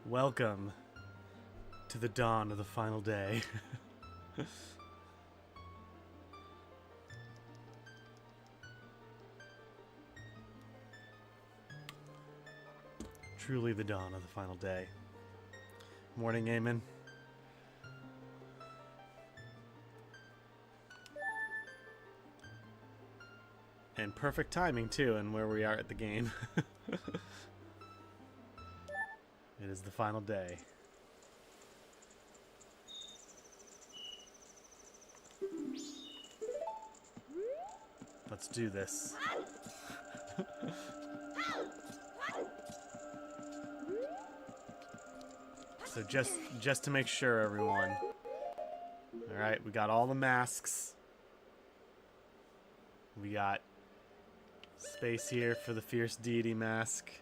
Welcome to the dawn of the final day. Truly the dawn of the final day. Morning, Eamon. And perfect timing, too, and where we are at the game. It is the final day. Let's do this. So just to make sure, everyone. Alright, we got all the masks. We got space here for the Fierce Deity Mask.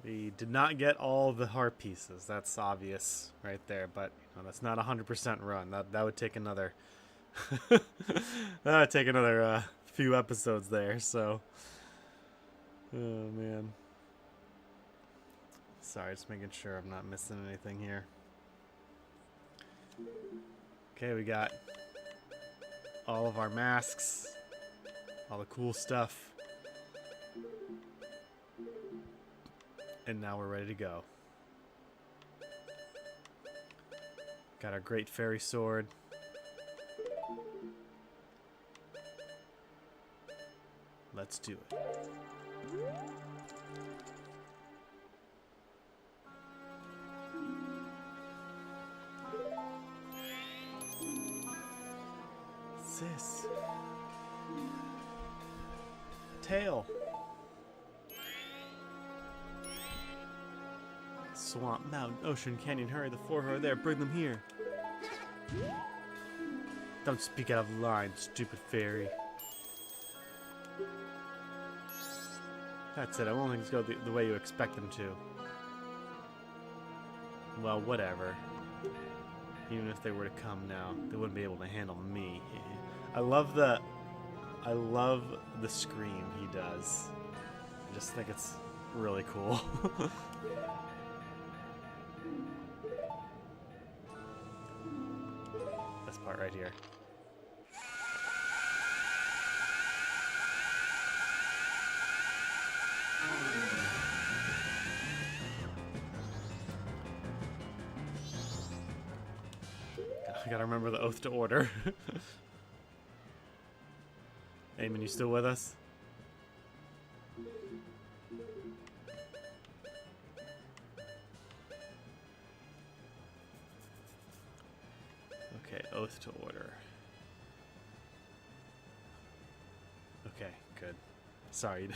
We did not get all the heart pieces. That's obvious right there, but you know, that's not 100% run. That would take another few episodes there. So, oh man. Sorry, just making sure I'm not missing anything here. Okay, we got all of our masks, all the cool stuff. And now we're ready to go. Got our great fairy sword. Let's do it. Sis. Tail. Swamp, mountain, ocean, canyon, hurry, the four are there, bring them here. Don't speak out of line, stupid fairy. That's it, I won't things go the way you expect them to. Well, whatever. Even if they were to come now, they wouldn't be able to handle me. I love the scream he does. I just think it's really cool. This part right here. I gotta remember the oath to order. Eamon, you still with us? Okay, oath to order. Okay, good. Sorry.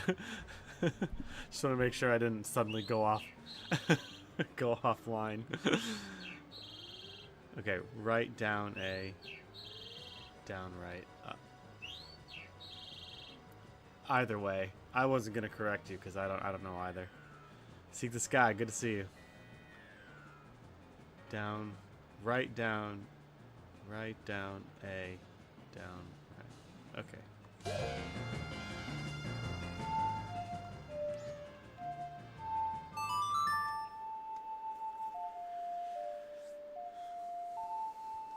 Just want to make sure I didn't suddenly go off go offline. Okay, right, down, A. Down, right, up. Either way, I wasn't gonna correct you because I don't know either. Seek the sky, good to see you. Down, right, down, A, down, right. Okay.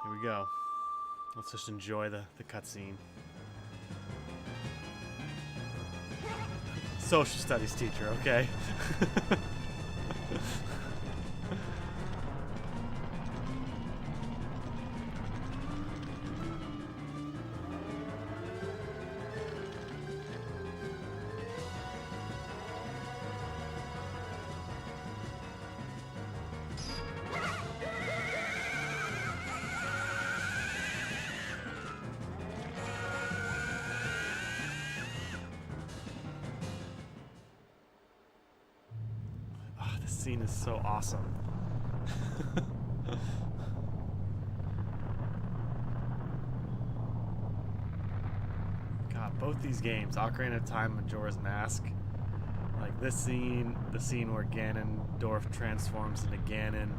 Here we go. Let's just enjoy the cutscene. Social studies teacher, okay. Scene is so awesome. God, both these games, Ocarina of Time, Majora's Mask, like this scene, the scene where Ganondorf transforms into Ganon.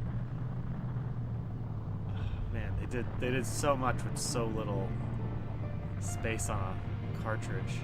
Man, they did so much with so little space on a cartridge.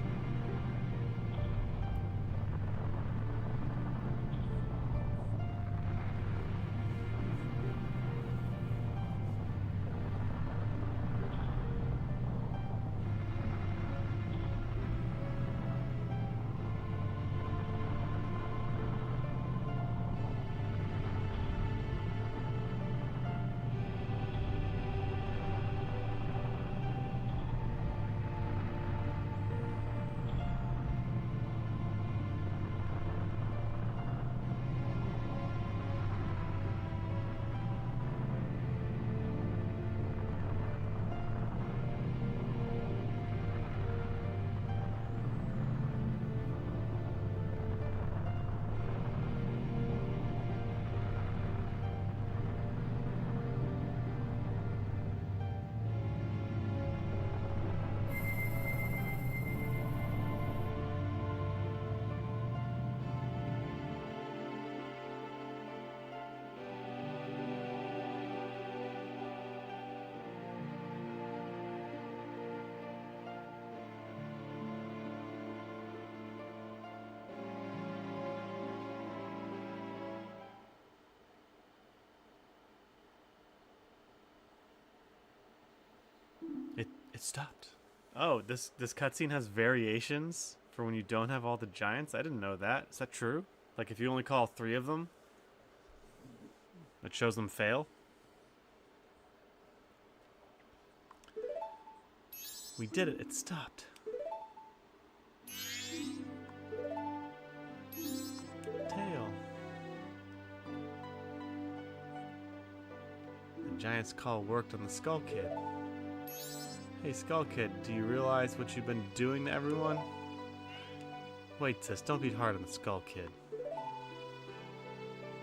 It stopped. Oh, this cutscene has variations for when you don't have all the giants? I didn't know that. Is that true? Like if you only call 3 of them, it shows them fail? We did it. It stopped. Tail. The giant's call worked on the Skull Kid. Hey, Skull Kid, do you realize what you've been doing to everyone? Wait, sis, don't be hard on the Skull Kid.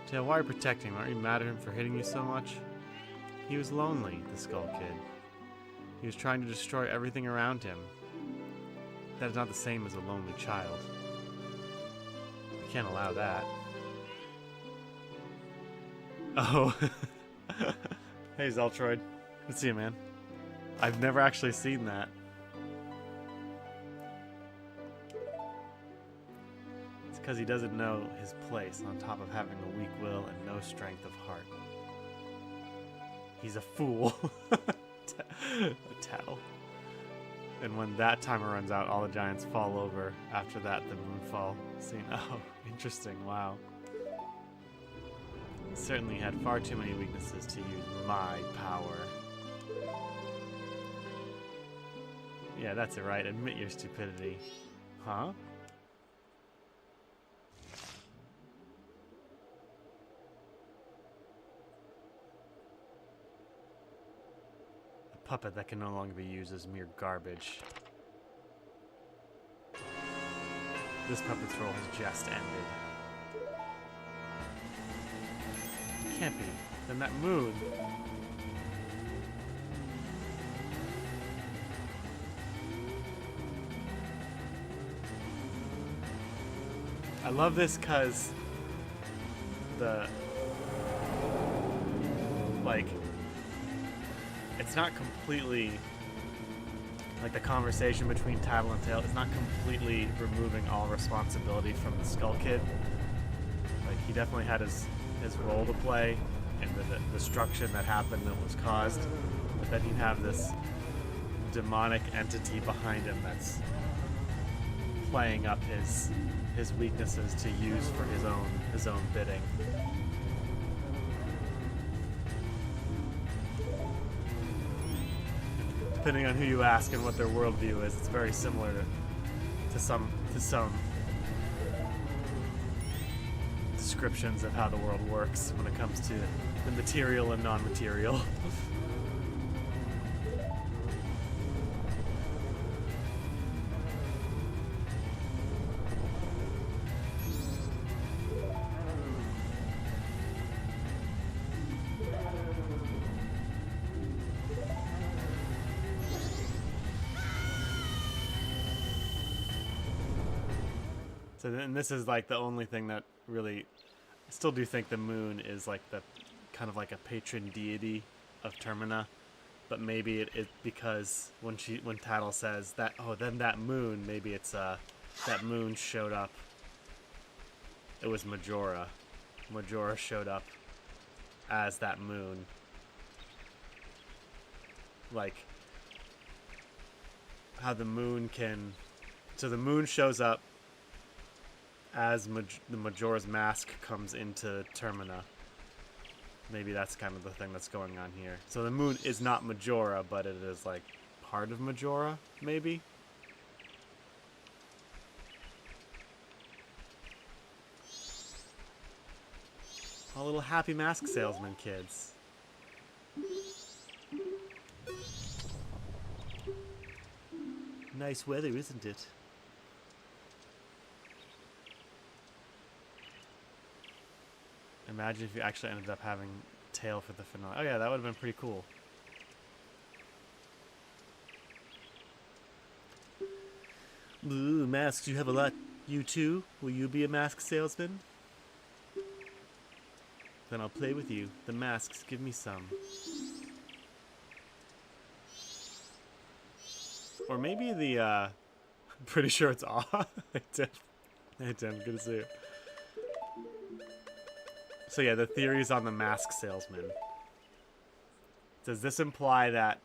Tail, why are you protecting him? Aren't you mad at him for hitting you so much? He was lonely, the Skull Kid. He was trying to destroy everything around him. That is not the same as a lonely child. We can't allow that. Oh. Hey, Zeltroid. Good to see you, man. I've never actually seen that. It's because he doesn't know his place on top of having a weak will and no strength of heart. He's a fool. A tattle. And when that timer runs out, all the giants fall over. After that, the moonfall scene. Oh, interesting. Wow. He certainly had far too many weaknesses to use my power. Yeah, that's it, right? Admit your stupidity. Huh? A puppet that can no longer be used as mere garbage. This puppet's role has just ended. Can't be. Then that moon... I love this because the, like, it's not completely, like the conversation between Tattle and Tail is not completely removing all responsibility from the Skull Kid. Like, he definitely had his role to play in the destruction that happened that was caused, but then he'd have this demonic entity behind him that's playing up his weaknesses to use for his own bidding. Depending on who you ask and what their worldview is, it's very similar to some descriptions of how the world works when it comes to the material and non-material. And this is like the only thing that really, I still do think the moon is like the kind of like a patron deity of Termina, but maybe it is because when Tattle says that, oh, then that moon, maybe it's that moon showed up. It was Majora. Majora showed up as that moon. Like how the moon can, so the moon shows up as the Majora's Mask comes into Termina. Maybe that's kind of the thing that's going on here. So the moon is not Majora, but it is like part of Majora, maybe? All little happy mask salesman kids. Nice weather, isn't it? Imagine if you actually ended up having Tail for the finale. Oh yeah, that would have been pretty cool. Ooh, masks, you have a lot. You too? Will you be a mask salesman? Then I'll play with you. The masks, give me some. Or maybe the, I'm pretty sure it's off. Hey Tim, good to see you. So yeah, the theories on the mask salesman. Does this imply that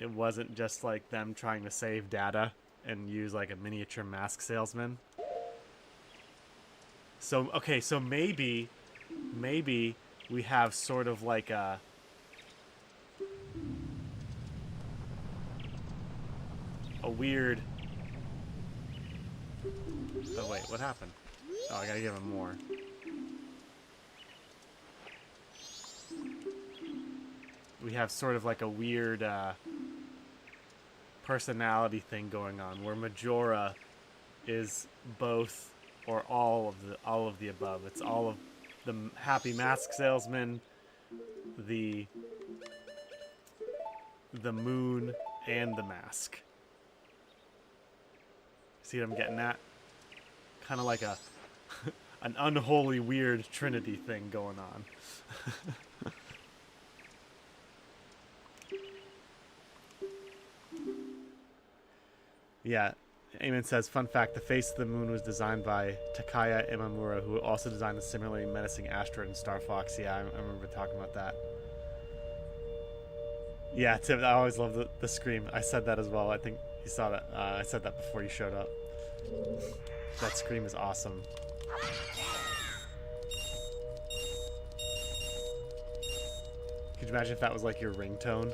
it wasn't just like them trying to save data and use like a miniature mask salesman. So, okay, so maybe we have sort of like a weird... Oh, wait, what happened? Oh, I gotta give him more. We have sort of like a weird personality thing going on, where Majora is both or all of the above. It's all of the happy mask salesman, the moon, and the mask. See what I'm getting at? Kind of like a an unholy weird trinity thing going on. Yeah, Eamon says, fun fact, the face of the moon was designed by Takaya Imamura, who also designed the similarly menacing asteroid in Star Fox. Yeah, I remember talking about that. Yeah, Tim, I always love the scream. I said that as well. I think you saw that. I said that before you showed up. That scream is awesome. Could you imagine if that was like your ringtone?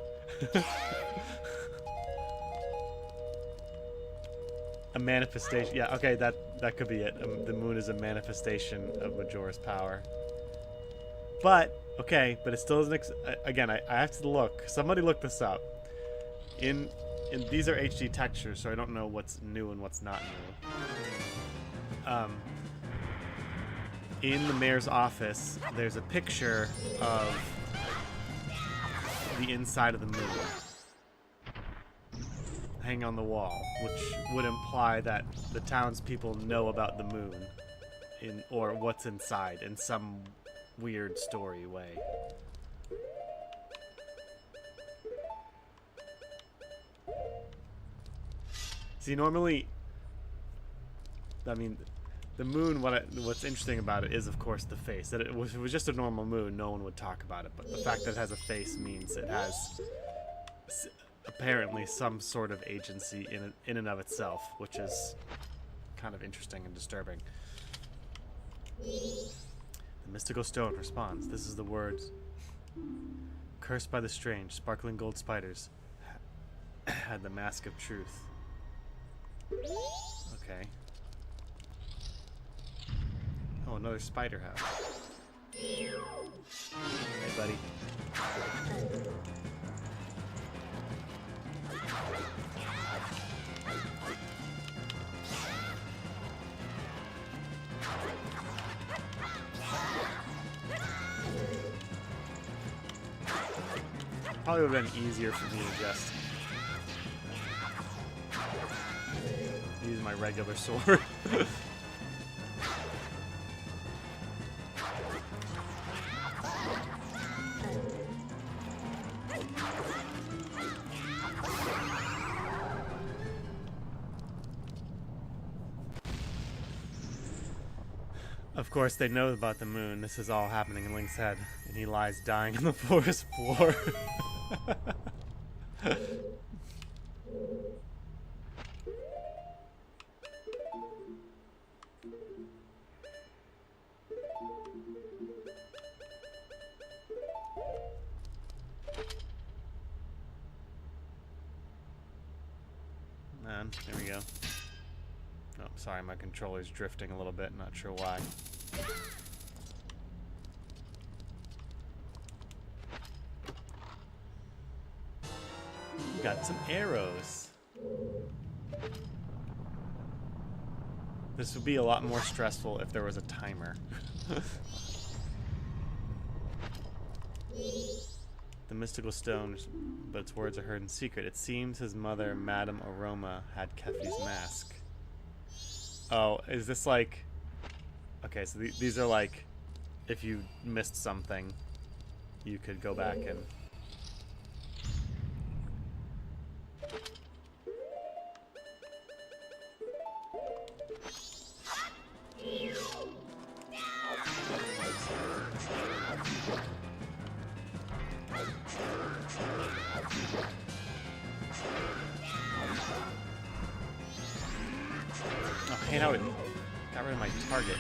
A manifestation. Yeah, okay, that could be it. The moon is a manifestation of Majora's power. But, okay, but it still isn't... Again, I have to look. Somebody look this up. In these are HD textures, so I don't know what's new and what's not new. In the mayor's office, there's a picture of the inside of the moon hang on the wall, which would imply that the townspeople know about the moon, or what's inside in some weird story way. See, normally, I mean, the moon, what's interesting about it is, of course, the face. That if it was just a normal moon, no one would talk about it. But the fact that it has a face means it has apparently some sort of agency in and of itself, which is kind of interesting and disturbing. The mystical stone responds. This is the words. Cursed by the strange, sparkling gold spiders had the mask of truth. Okay. Oh, another spider house. Hey, buddy. Probably would have been easier for me to just use my regular sword. Of course, they know about the moon. This is all happening in Link's head, and he lies dying on the forest floor. Man, there we go. Oh, sorry, my controller's drifting a little bit. Not sure why. Got some arrows. This would be a lot more stressful if there was a timer. The mystical stone, but its words are heard in secret. It seems his mother, Madame Aroma, had Kefi's mask. Oh, is this like... Okay, so these are like, if you missed something, you could go back and... hate how it got rid of my target.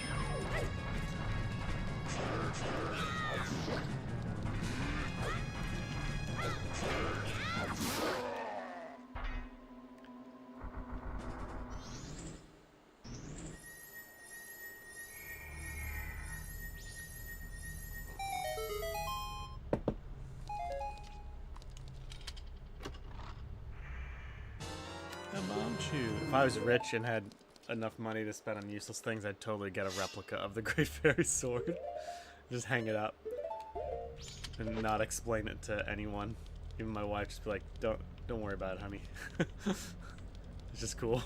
If I was rich and had enough money to spend on useless things, I'd totally get a replica of the Great Fairy Sword. Just hang it up and not explain it to anyone. Even my wife just be like, don't worry about it, honey. It's just cool.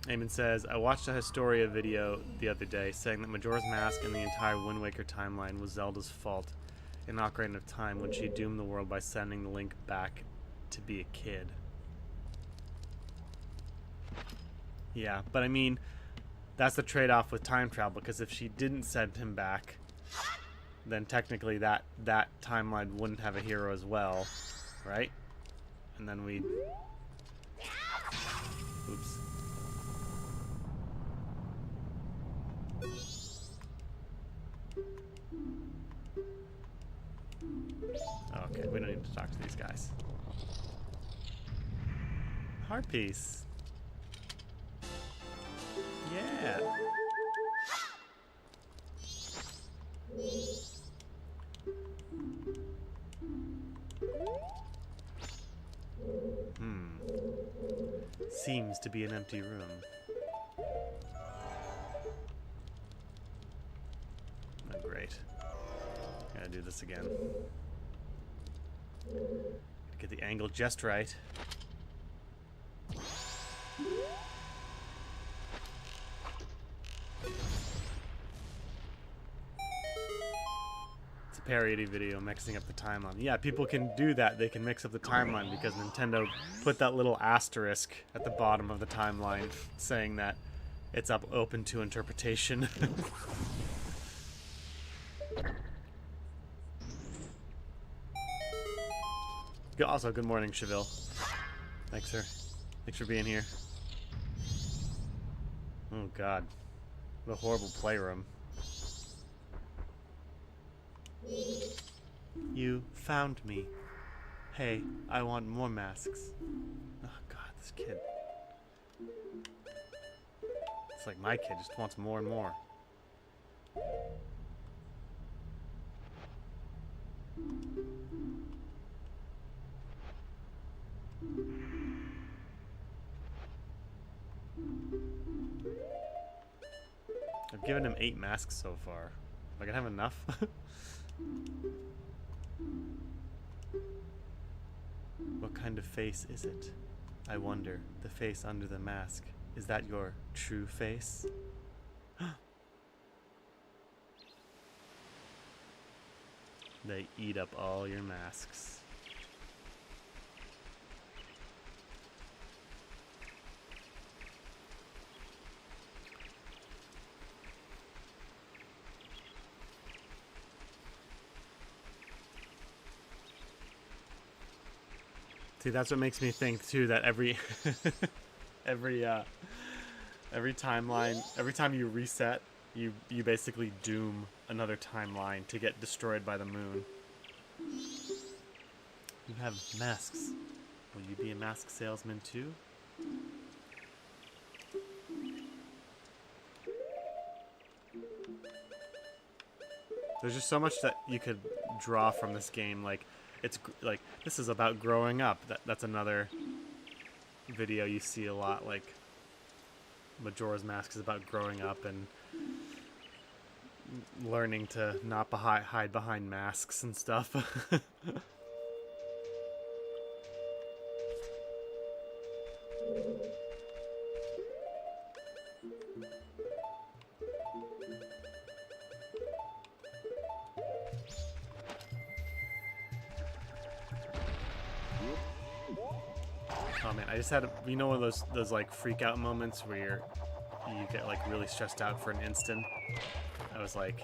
Eamon says, I watched a Historia video the other day saying that Majora's Mask and the entire Wind Waker timeline was Zelda's fault in Ocarina of Time when she doomed the world by sending the Link back to be a kid. Yeah, but I mean, that's the trade-off with time travel, because if she didn't send him back, then technically that timeline wouldn't have a hero as well, right? And then we'd... Oops. Okay, we don't need to talk to these guys. Heart piece. Yeah. Seems to be an empty room. Oh, great. Gotta do this again. Get the angle just right. It's a parody video mixing up the timeline. Yeah, people can do that. They can mix up the timeline because Nintendo put that little asterisk at the bottom of the timeline saying that it's open to interpretation. Also, good morning, Cheville. Thanks, sir. Thanks for being here. Oh, God. What a horrible playroom. You found me. Hey, I want more masks. Oh, God, this kid. It's like my kid just wants more and more. I've given him 8 masks so far. Am I gonna have enough? What kind of face is it? I wonder. The face under the mask. Is that your true face? They eat up all your masks. See, that's what makes me think too that every every timeline, every time you reset, you basically doom another timeline to get destroyed by the moon. You have masks. Will you be a mask salesman too? There's just so much that you could draw from this game. Like, it's like, this is about growing up. That's another video you see a lot. Like, Majora's Mask is about growing up and learning to not hide behind masks and stuff. Oh man, I just had one of those like freak out moments where you get like really stressed out for an instant. I was like,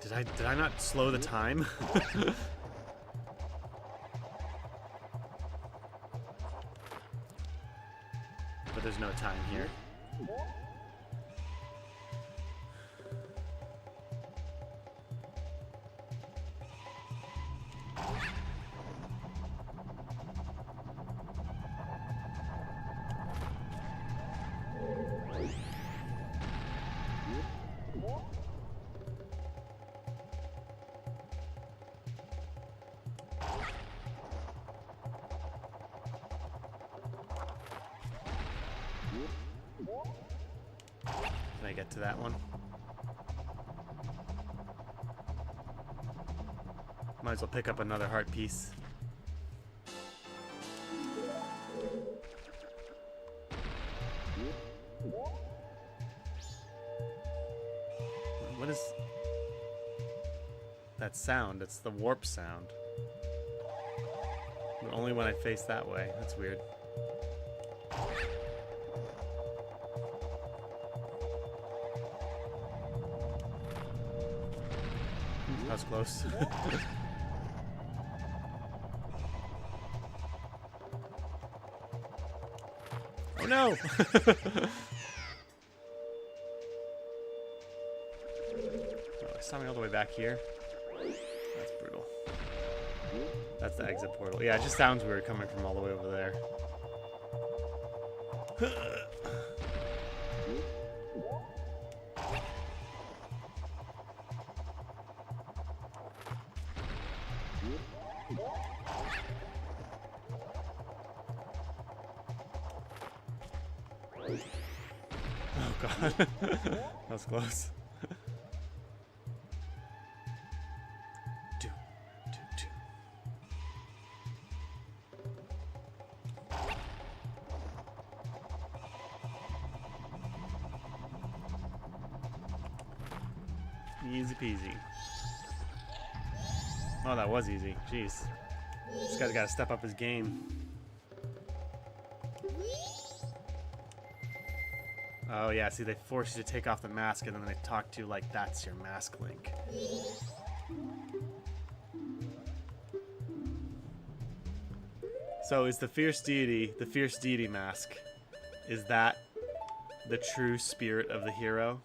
did I not slow the time? But there's no time here. Can I get to that one? Might as well pick up another heart piece. What is that sound? It's the warp sound. But only when I face that way. That's weird. That was close. Oh no! Oh, it's coming all the way back here. That's brutal. That's the exit portal. Yeah, it just sounds weird coming from all the way over there. Oh god. That was close. Easy peasy. Oh, that was easy. Jeez. This guy's got to step up his game. Oh yeah, see, they force you to take off the mask and then they talk to you like that's your mask link. So is the Fierce Deity Mask, is that the true spirit of the hero?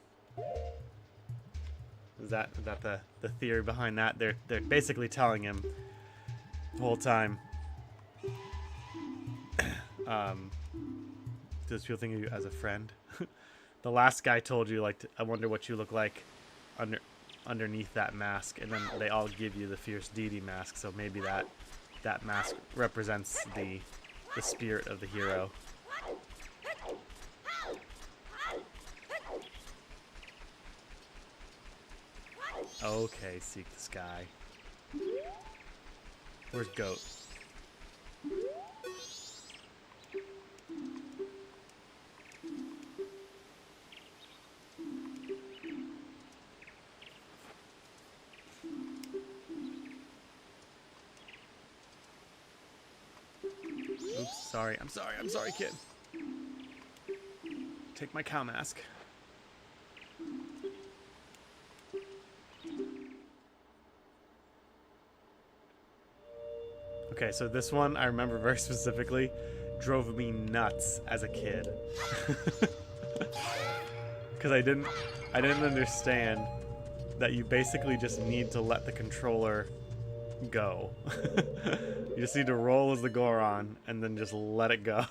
Is that the theory behind that? They're basically telling him the whole time. Does people think of you as a friend? The last guy told you, like, I wonder what you look like underneath that mask, and then they all give you the Fierce Deity Mask. So maybe that mask represents the spirit of the hero. Okay, seek the sky. Where's Goat? Oops, sorry. I'm sorry, kid. Take my cow mask. Okay, so this one I remember very specifically drove me nuts as a kid. Because I didn't understand that you basically just need to let the controller go. You just need to roll as the Goron and then just let it go.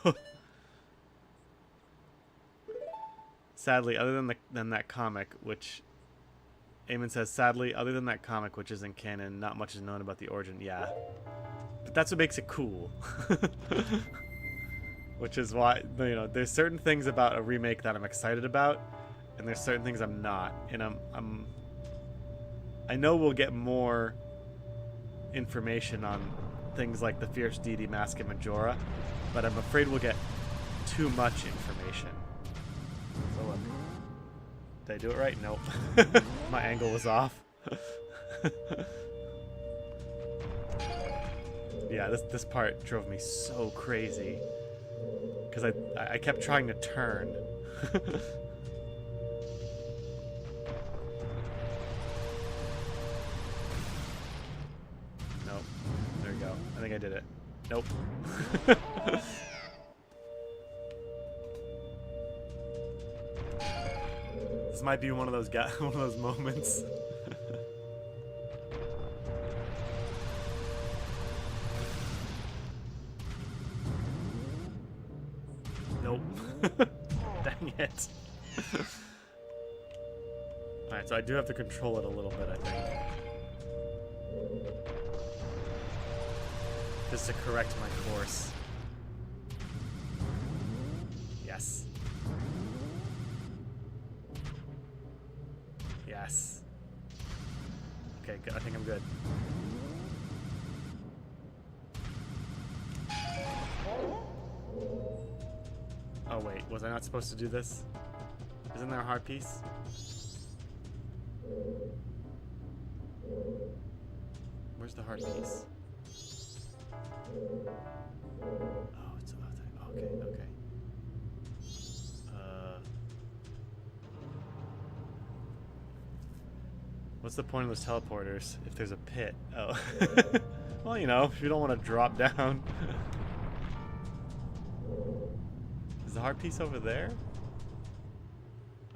Sadly, other than that comic, which Eamon says, sadly, other than that comic, which isn't canon, not much is known about the origin. Yeah. But that's what makes it cool. Which is why, you know, there's certain things about a remake that I'm excited about, and there's certain things I'm not. And I know we'll get more information on things like the Fierce Deity Mask and Majora, but I'm afraid we'll get too much information. So did I do it right? Nope. My angle was off. Yeah, this part drove me so crazy. because I kept trying to turn. Nope. There we go. I think I did it. Nope. This might be one of those one of those moments. Nope. Dang it. Alright, so I do have to control it a little bit, I think. Just to correct my course. Yes. Yes. Okay, good. I think I'm good. Oh wait, was I not supposed to do this? Isn't there a heart piece? Where's the heart piece? Oh, it's about that. Okay, okay. What's the point of those teleporters if there's a pit? Oh. Well, you know, if you don't want to drop down. Is the heart piece over there?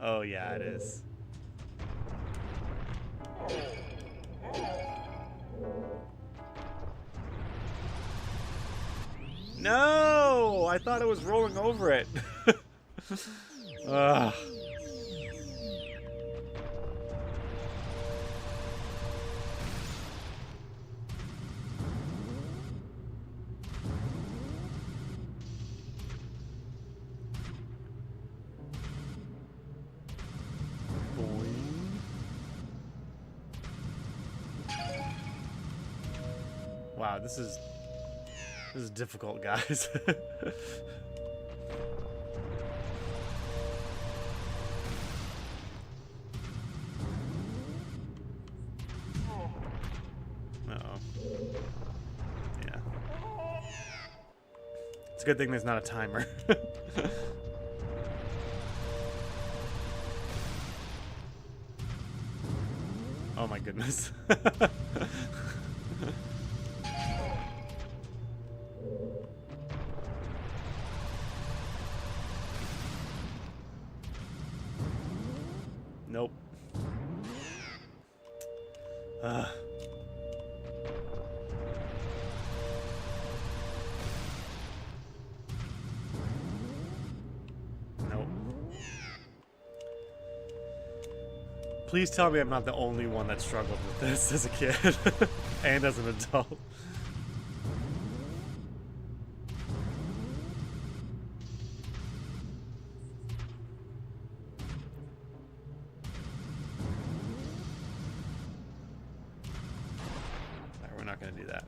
Oh, yeah, it is. No! I thought it was rolling over it. Ugh. Wow, this is difficult, guys. Uh-oh. Yeah. It's a good thing there's not a timer. Oh my goodness. Nope. Nope. Please tell me I'm not the only one that struggled with this as a kid and as an adult. We're not going to do that.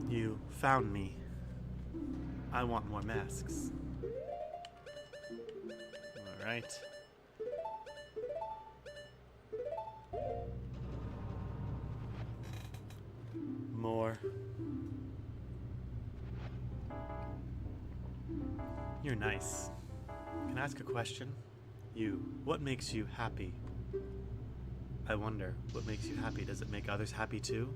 You found me. I want more masks. Alright. More. You're nice. Can I ask a question? You, what makes you happy? I wonder, what makes you happy? Does it make others happy too?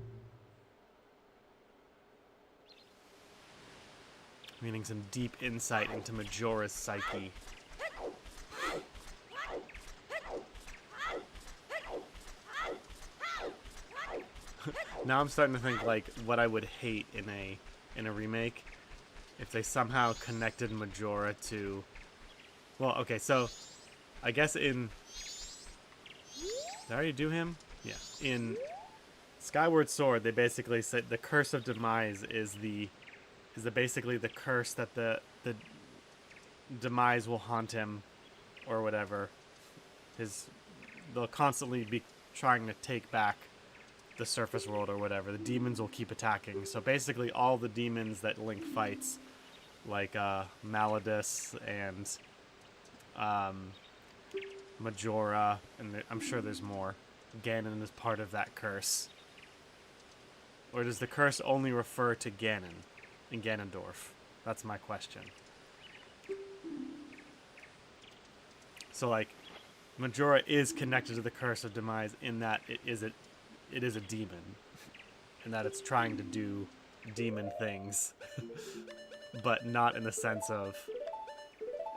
Meaning some deep insight into Majora's psyche. Now I'm starting to think like what I would hate in a remake if they somehow connected Majora to, well, okay, so I guess in, did I already do him? Yeah. In Skyward Sword, they basically said the Curse of Demise is basically the curse that the Demise will haunt him or whatever. They'll constantly be trying to take back the surface world or whatever, the demons will keep attacking. So basically all the demons that Link fights, like Maladus and Majora, and I'm sure there's more, Ganon is part of that curse. Or does the curse only refer to Ganon in Ganondorf? That's my question. So like, Majora is connected to the curse of demise in that it is a demon, and that it's trying to do demon things, but not in the sense of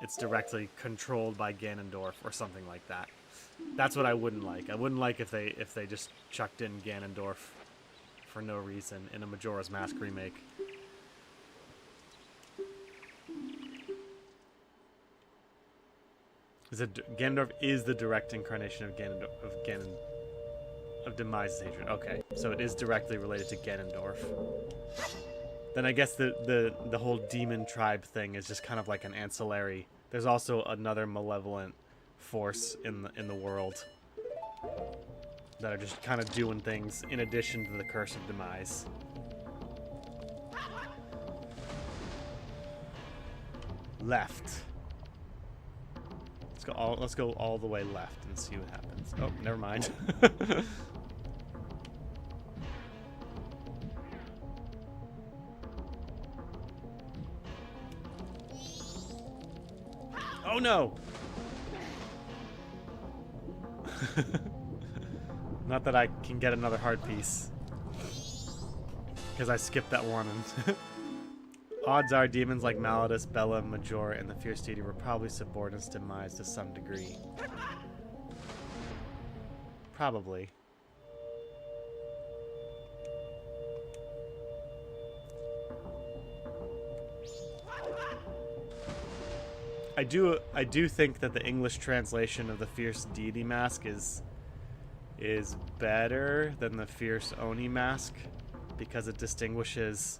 it's directly controlled by Ganondorf or something like that. That's what I wouldn't like. I wouldn't like if they just chucked in Ganondorf for no reason in a Majora's Mask remake. Ganondorf is the direct incarnation of of Demise's hatred. Okay, so it is directly related to Ganondorf. Then I guess the whole demon tribe thing is just kind of like an ancillary. There's also another malevolent force in the world that are just kind of doing things in addition to the curse of demise. Left. Let's go all the way left and see what happens. Oh, never mind. Oh no! Not that I can get another heart piece, because I skipped that one. And odds are demons like Maladus, Bella, Majora, and the Fierce Deity were probably subordinates to Demise to some degree. Probably. I do think that the English translation of the Fierce Deity Mask is better than the Fierce Oni Mask, because it distinguishes,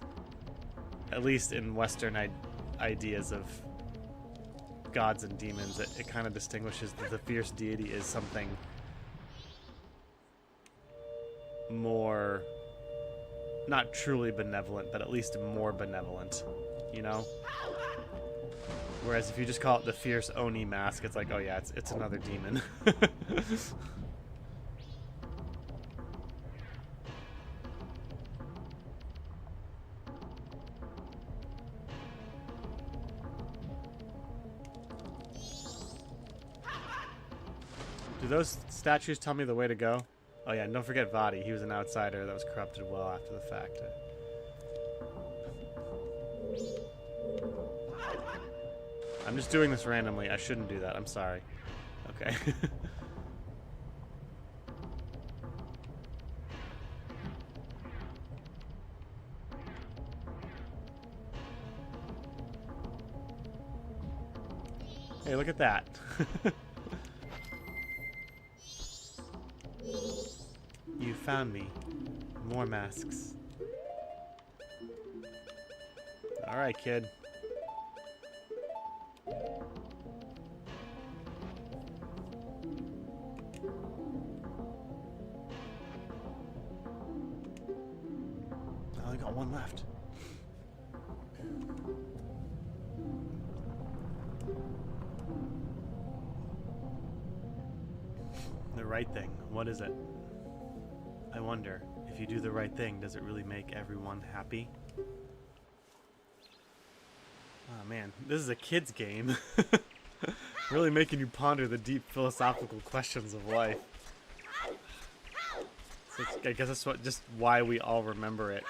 at least in Western ideas of gods and demons, it kind of distinguishes that the Fierce Deity is something more, not truly benevolent, but at least more benevolent, you know? Whereas if you just call it the Fierce Oni Mask, it's like, oh yeah, it's another demon. Do those statues tell me the way to go? Oh yeah, and don't forget Vadi. He was an outsider that was corrupted well after the fact. I'm just doing this randomly. I shouldn't do that. I'm sorry. Okay. Hey, look at that. You found me. More masks. Alright, kid. I only got one left. The right thing. What is it? I wonder, if you do the right thing, does it really make everyone happy? Oh man, this is a kid's game. Really making you ponder the deep philosophical questions of life. So I guess that's just why we all remember it.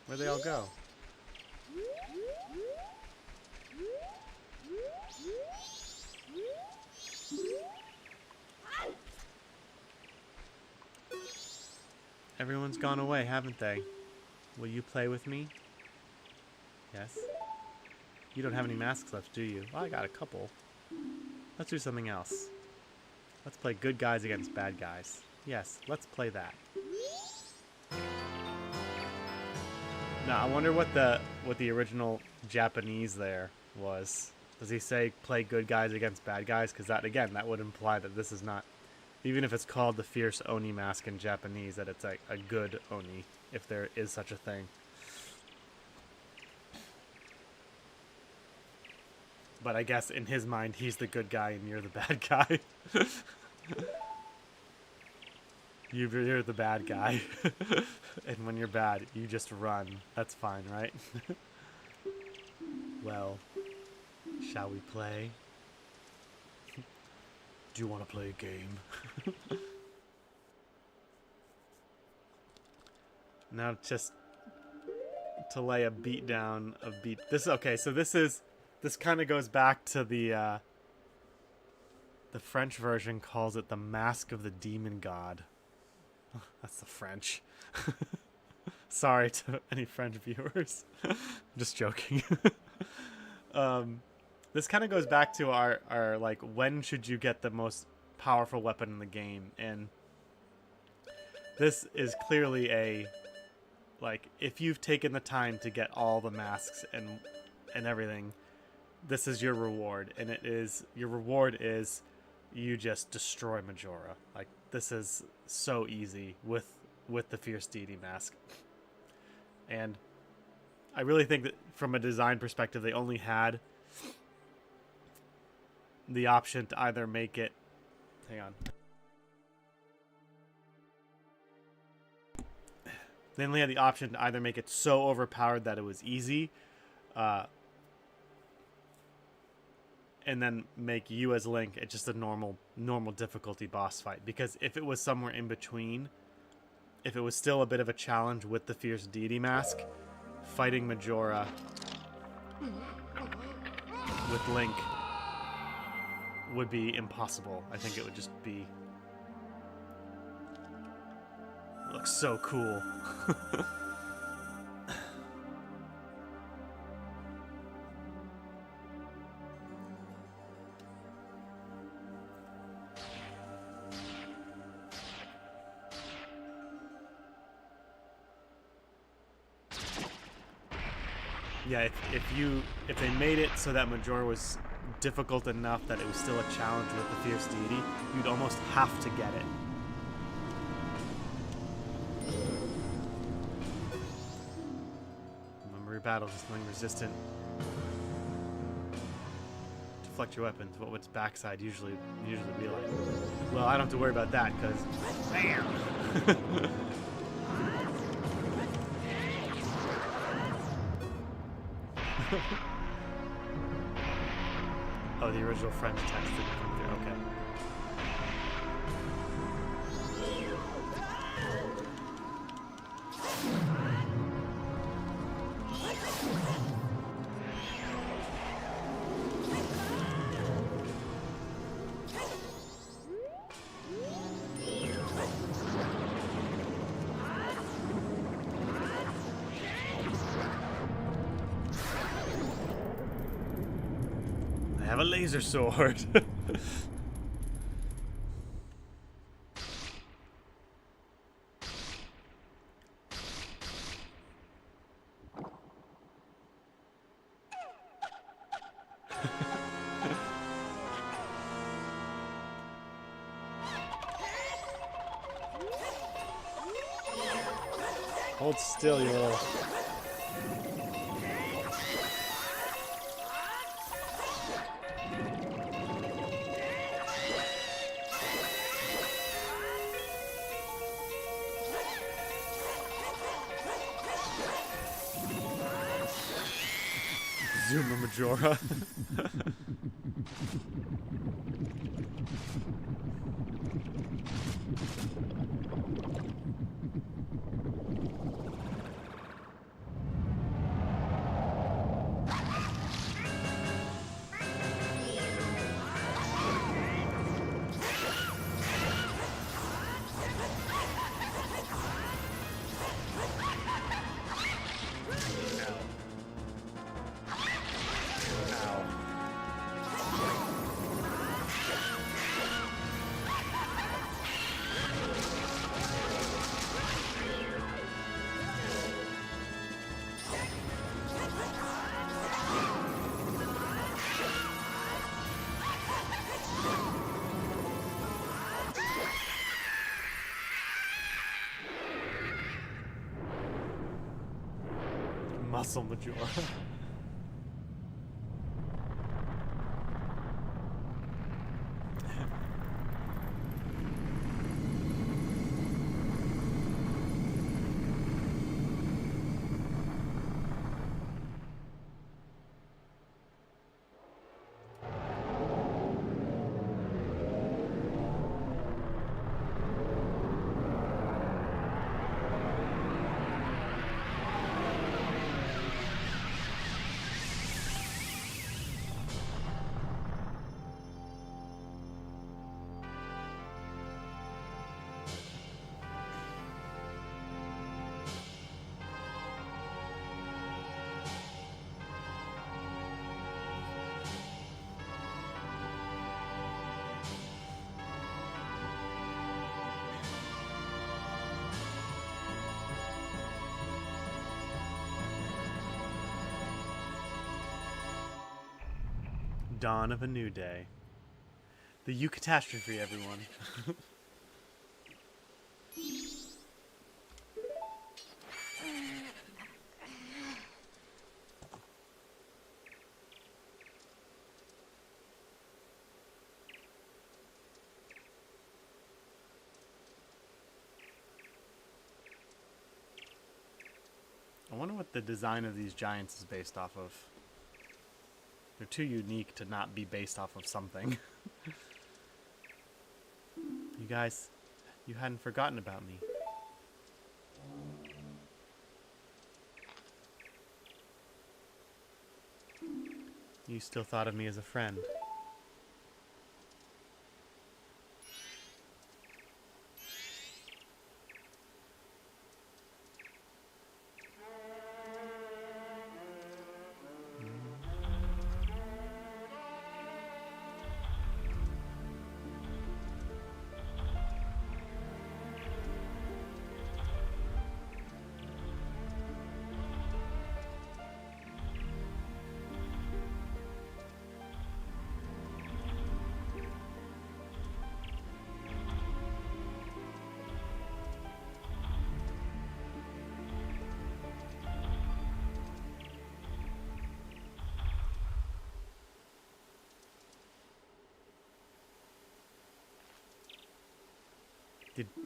Where'd they all go? Everyone's gone away, haven't they? Will you play with me? Yes. You don't have any masks left, do you? Well, I got a couple. Let's do something else. Let's play good guys against bad guys. Yes, let's play that. Now I wonder what the original Japanese there was. Does he say play good guys against bad guys? Because that again, that would imply that this is not, even if it's called the Fierce Oni Mask in Japanese, that it's a good Oni, if there is such a thing. But I guess in his mind, he's the good guy and you're the bad guy. You're the bad guy. And when you're bad, you just run. That's fine, right? Well, shall we play? Do you want to play a game? Now just to lay a beat down of beat. Okay, so this kind of goes back to the French version calls it the Mask of the Demon God. That's the French. Sorry to any French viewers. I'm just joking. This kind of goes back to our like, when should you get the most powerful weapon in the game? And this is clearly a, like, if you've taken the time to get all the masks and everything, this is your reward. And your reward is you just destroy Majora. Like, this is so easy with the Fierce Deity Mask. And I really think that from a design perspective, they only had the option to either make it... Hang on. They only had the option to either make it so overpowered that it was easy, and then make you as Link it's just a normal difficulty boss fight. Because if it was somewhere in between, if it was still a bit of a challenge with the Fierce Deity Mask, fighting Majora with Link would be impossible. I think it would just be... It looks so cool. Yeah, if they made it so that Majora was difficult enough that it was still a challenge with the Fierce Deity, you'd almost have to get it. Remember your battles is something resistant. Deflect your weapons. What would its backside usually be like? Well, I don't have to worry about that because bam. Oh, the original French text didn't come through. Okay. I have a laser sword. Hold still, you little... Zuma Majora. Colossal Majora. Dawn of a new day. The eucatastrophe, everyone. I wonder what the design of these giants is based off of. They're too unique to not be based off of something. You guys, you hadn't forgotten about me. You still thought of me as a friend.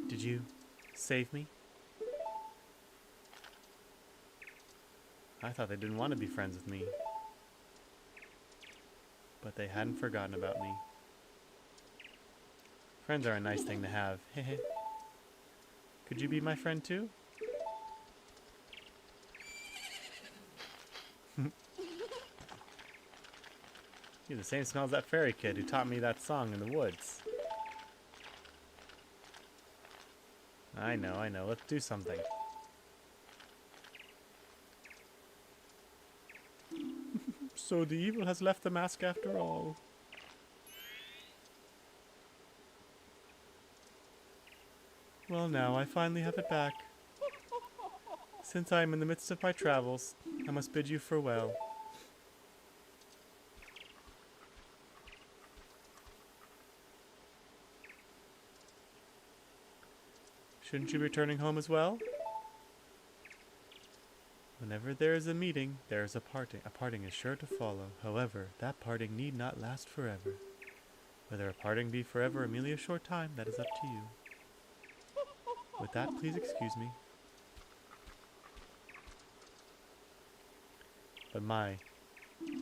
Did you save me? I thought they didn't want to be friends with me. But they hadn't forgotten about me. Friends are a nice thing to have. Hehe. Could you be my friend too? You're the same smell as that fairy kid who taught me that song in the woods. I know. Let's do something. So the evil has left the mask after all. Well, now I finally have it back. Since I am in the midst of my travels, I must bid you farewell. Shouldn't you be returning home as well? Whenever there is a meeting, there is a parting. A parting is sure to follow. However, that parting need not last forever. Whether a parting be forever or merely a short time, that is up to you. With that, please excuse me. But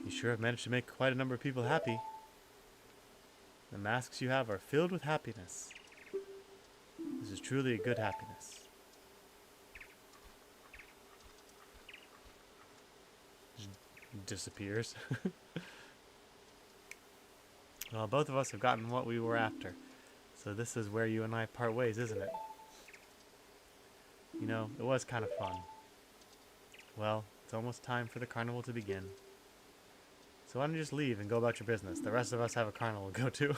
you sure have managed to make quite a number of people happy. The masks you have are filled with happiness. This is truly a good happiness. Just disappears. Well, both of us have gotten what we were after. So this is where you and I part ways, isn't it? You know, it was kind of fun. Well, it's almost time for the carnival to begin. So why don't you just leave and go about your business? The rest of us have a carnival to go to.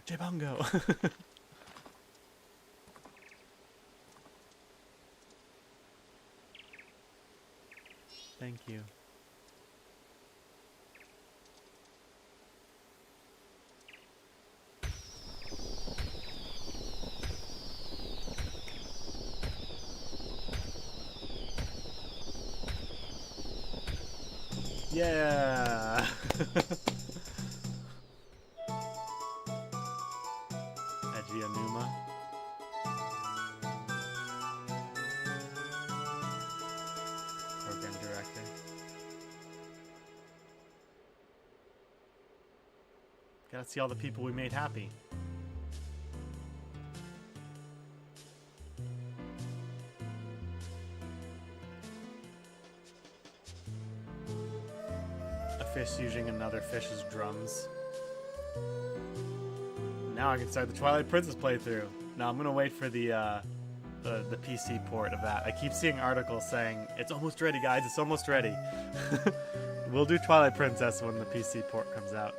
J-Bongo! Thank you. Yeah. Edgy Anuma. Program director. Gotta see all the people we made happy. A fish using another fish's drums. Now I can start the Twilight Princess playthrough. Now I'm gonna wait for the PC port of that. I keep seeing articles saying it's almost ready, guys. It's almost ready. We'll do Twilight Princess when the PC port comes out.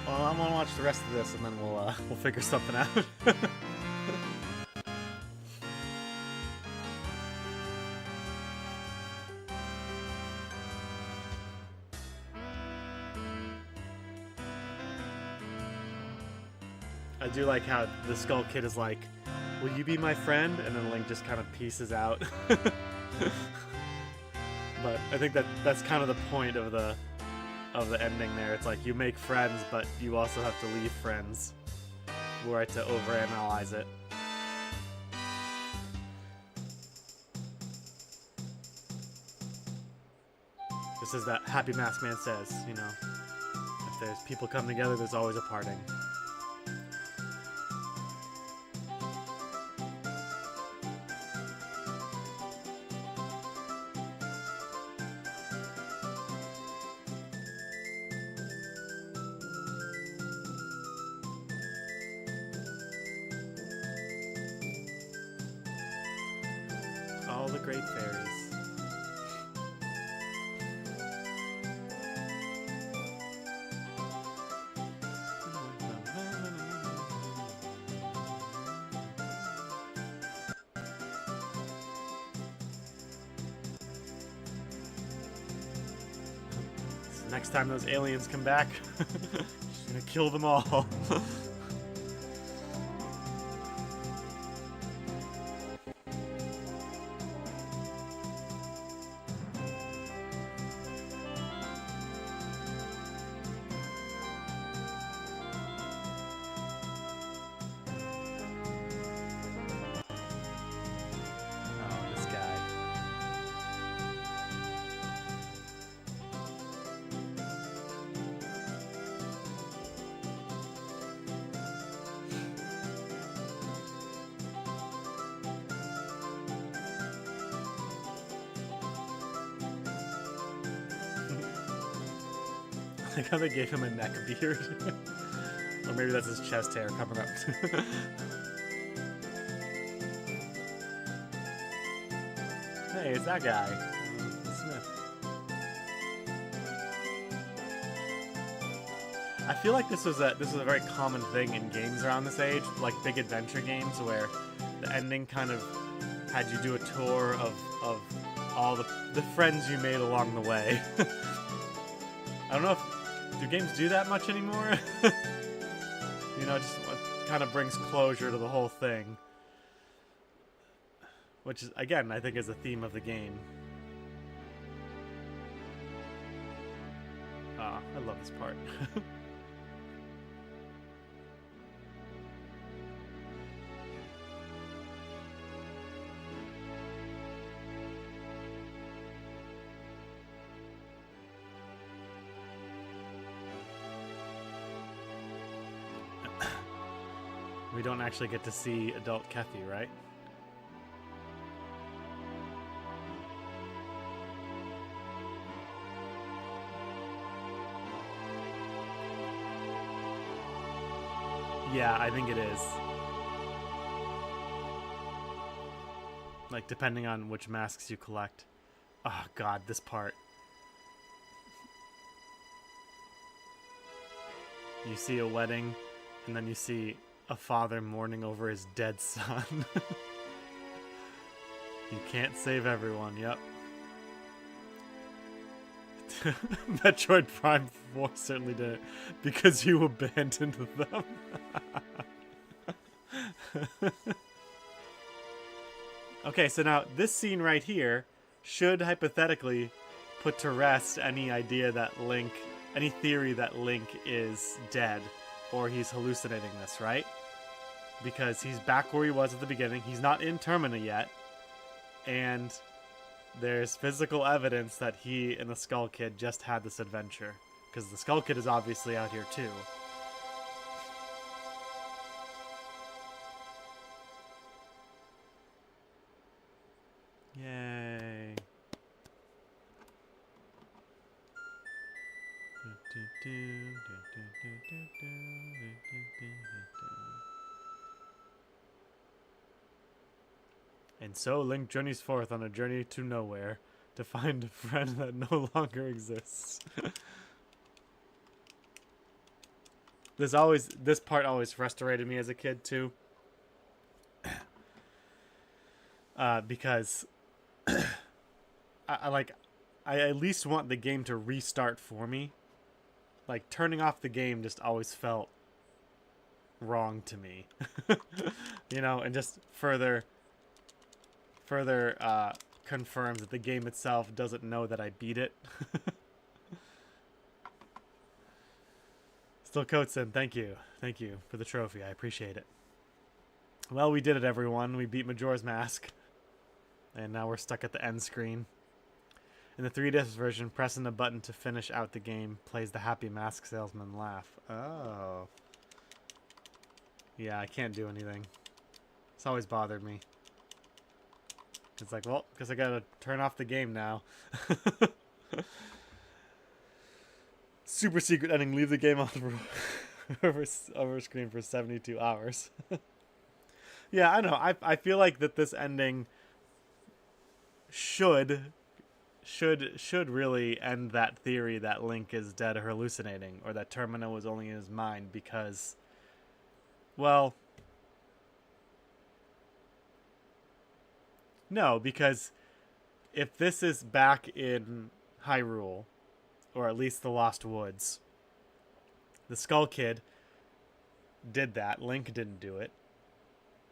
I'm gonna watch the rest of this and then we'll figure something out. I do like how the Skull Kid is like, "Will you be my friend?" And then Link just kind of pieces out. But I think that's kind of the point of the ending there. It's like you make friends, but you also have to leave friends. Were I to overanalyze it. Just as that Happy Mask Man says, you know, if there's people come together, there's always a parting. All the great fairies. So next time those aliens come back, she's gonna kill them all. I like how they gave him a neck beard. Or maybe that's his chest hair coming up. Hey, it's that guy. Smith. I feel like this was a very common thing in games around this age, like big adventure games where the ending kind of had you do a tour of all the friends you made along the way. I don't know if do games do that much anymore? You know, just kind of brings closure to the whole thing. Which is, again, I think is a theme of the game. Ah, I love this part. We don't actually get to see adult Kethy, right? Yeah, I think it is. Like, depending on which masks you collect. Oh, God, this part. You see a wedding, and then you see a father mourning over his dead son. You can't save everyone, yep. Metroid Prime 4 certainly did it, because you abandoned them. Okay, so now this scene right here should hypothetically put to rest any idea that Link, any theory that Link is dead or he's hallucinating this, right? Because he's back where he was at the beginning. He's not in Termina yet. And there's physical evidence that he and the Skull Kid just had this adventure. Because the Skull Kid is obviously out here too. Yay. And so Link journeys forth on a journey to nowhere to find a friend that no longer exists. This part always frustrated me as a kid too. Because I at least want the game to restart for me. Like, turning off the game just always felt wrong to me. You know, and just further confirms that the game itself doesn't know that I beat it. Still Coatson, thank you. Thank you for the trophy. I appreciate it. Well, we did it, everyone. We beat Majora's Mask. And now we're stuck at the end screen. In the 3DS version, pressing a button to finish out the game plays the happy mask salesman laugh. Oh. Yeah, I can't do anything. It's always bothered me. It's like, well, because I gotta turn off the game now. Super secret ending. Leave the game on over screen for 72 hours. Yeah, I know. I feel like that this ending should really end that theory that Link is dead or hallucinating, or that Termina was only in his mind, because, well, no, because if this is back in Hyrule, or at least the Lost Woods, the Skull Kid did that. Link didn't do it.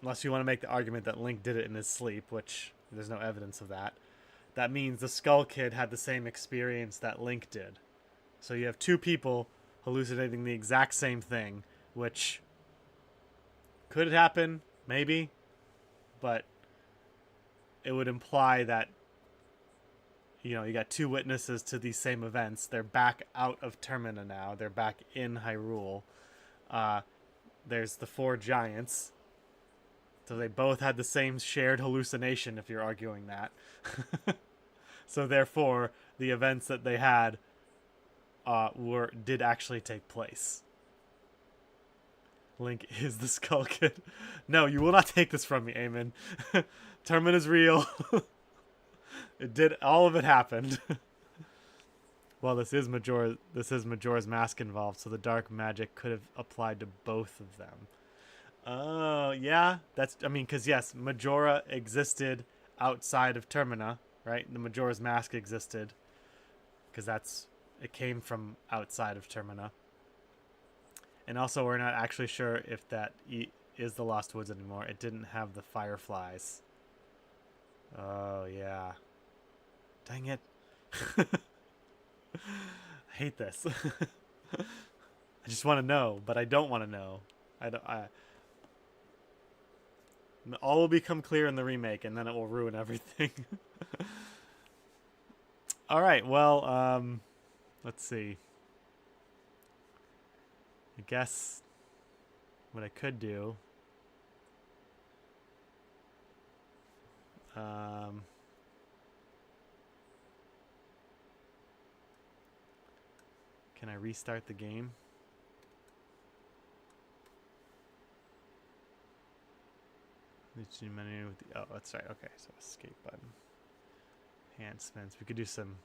Unless you want to make the argument that Link did it in his sleep, which there's no evidence of that. That means the Skull Kid had the same experience that Link did. So you have two people hallucinating the exact same thing, which could happen, maybe, but it would imply that, you know, you got two witnesses to these same events. They're back out of Termina now. They're back in Hyrule. There's the four giants. So they both had the same shared hallucination, if you're arguing that. So therefore, the events that they had did actually take place. Link is the Skull Kid. No, you will not take this from me, Eamon. Termin is real. All of it happened. Well, this is Majora's Mask involved, so the dark magic could have applied to both of them. Oh, yeah. Because yes, Majora existed outside of Termina, right? The Majora's Mask existed because it came from outside of Termina. And also, we're not actually sure if that is the Lost Woods anymore. It didn't have the fireflies. Oh, yeah. Dang it. I hate this. I just want to know, but I don't want to know. All will become clear in the remake, and then it will ruin everything. All right, well, let's see. I guess what I could do... can I restart the game? The menu with the, oh, that's right. Okay, so escape button. Enhancements. We could do some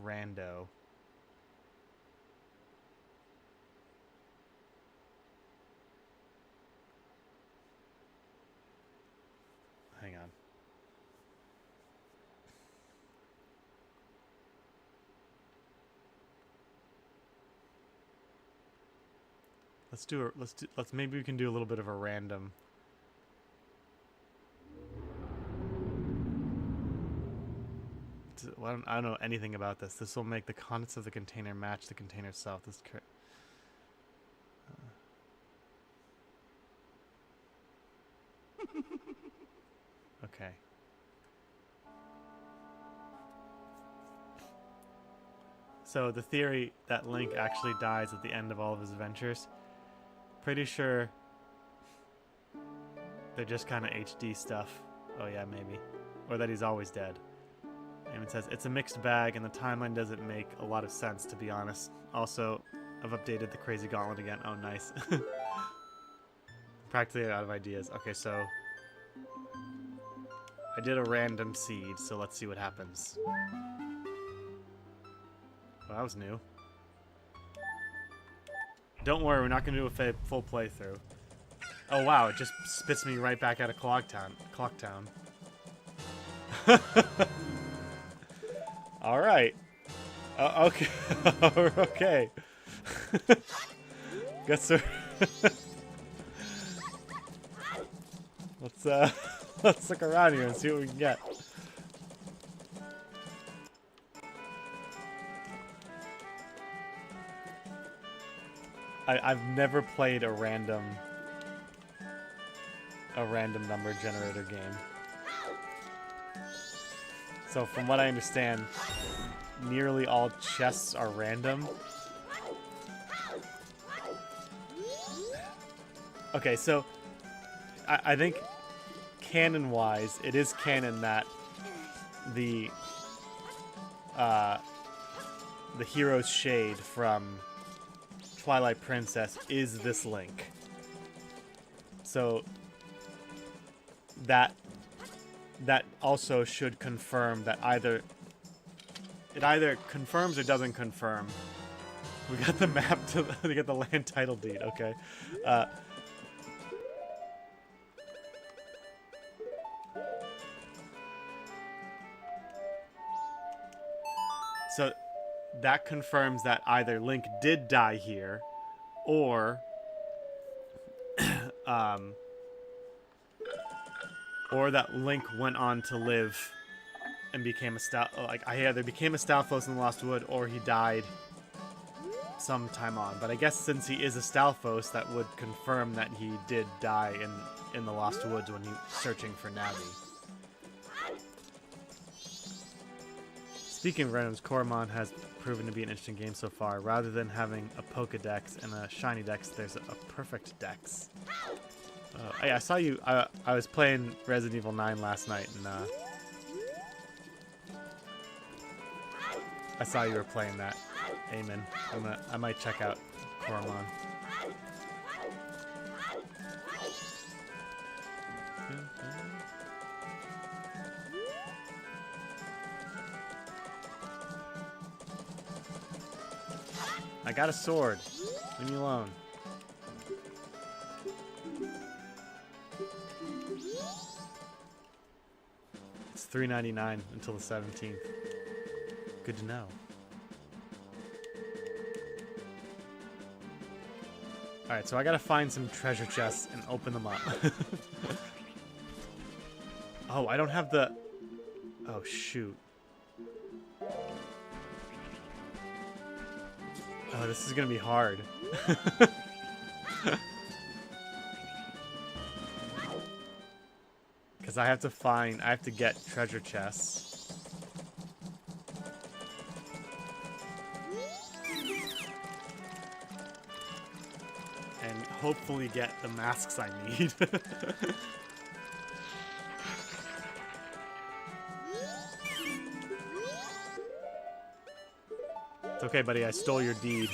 rando. Hang on. Let's maybe we can do a little bit of a random. Well, I don't know anything about this. This will make the contents of the container match the container itself. This okay. So the theory that Link actually dies at the end of all of his adventures, pretty sure they're just kind of HD stuff. Oh yeah, maybe. Or that he's always dead. And it says, it's a mixed bag and the timeline doesn't make a lot of sense, to be honest. Also, I've updated the Crazy Gauntlet again. Oh, nice. Practically out of ideas. Okay, so I did a random seed, so let's see what happens. Well, that was new. Don't worry, we're not going to do a full playthrough. Oh wow, it just spits me right back out of Clocktown. All right. Okay. Okay. Guess we're let's look around here and see what we can get. I've never played a random number generator game. So from what I understand, nearly all chests are random. Okay, so I think canon-wise, it is canon that the hero's shade from Twilight Princess is this Link. So that also should confirm that it either confirms or doesn't confirm. We got the map we got the land title deed, okay. So that confirms that either Link did die here, or or that Link went on to live and became either became a Stalfos in the Lost Wood, or he died sometime on. But I guess since he is a Stalfos, that would confirm that he did die in the Lost Woods when he was searching for Navi. Speaking of randoms, Coromon has proven to be an interesting game so far. Rather than having a Pokedex and a Shiny Dex, there's a perfect Dex. Yeah, I saw you. I was playing Resident Evil 9 last night, and I saw you were playing that. Amen. I might check out Coromon. I got a sword. Leave me alone. It's $3.99 until the 17th. Good to know. Alright, so I gotta find some treasure chests and open them up. Oh, I don't have the... Oh, shoot. Oh, this is gonna be hard. Because I have to get treasure chests. And hopefully get the masks I need. It's okay, buddy. I stole your deed.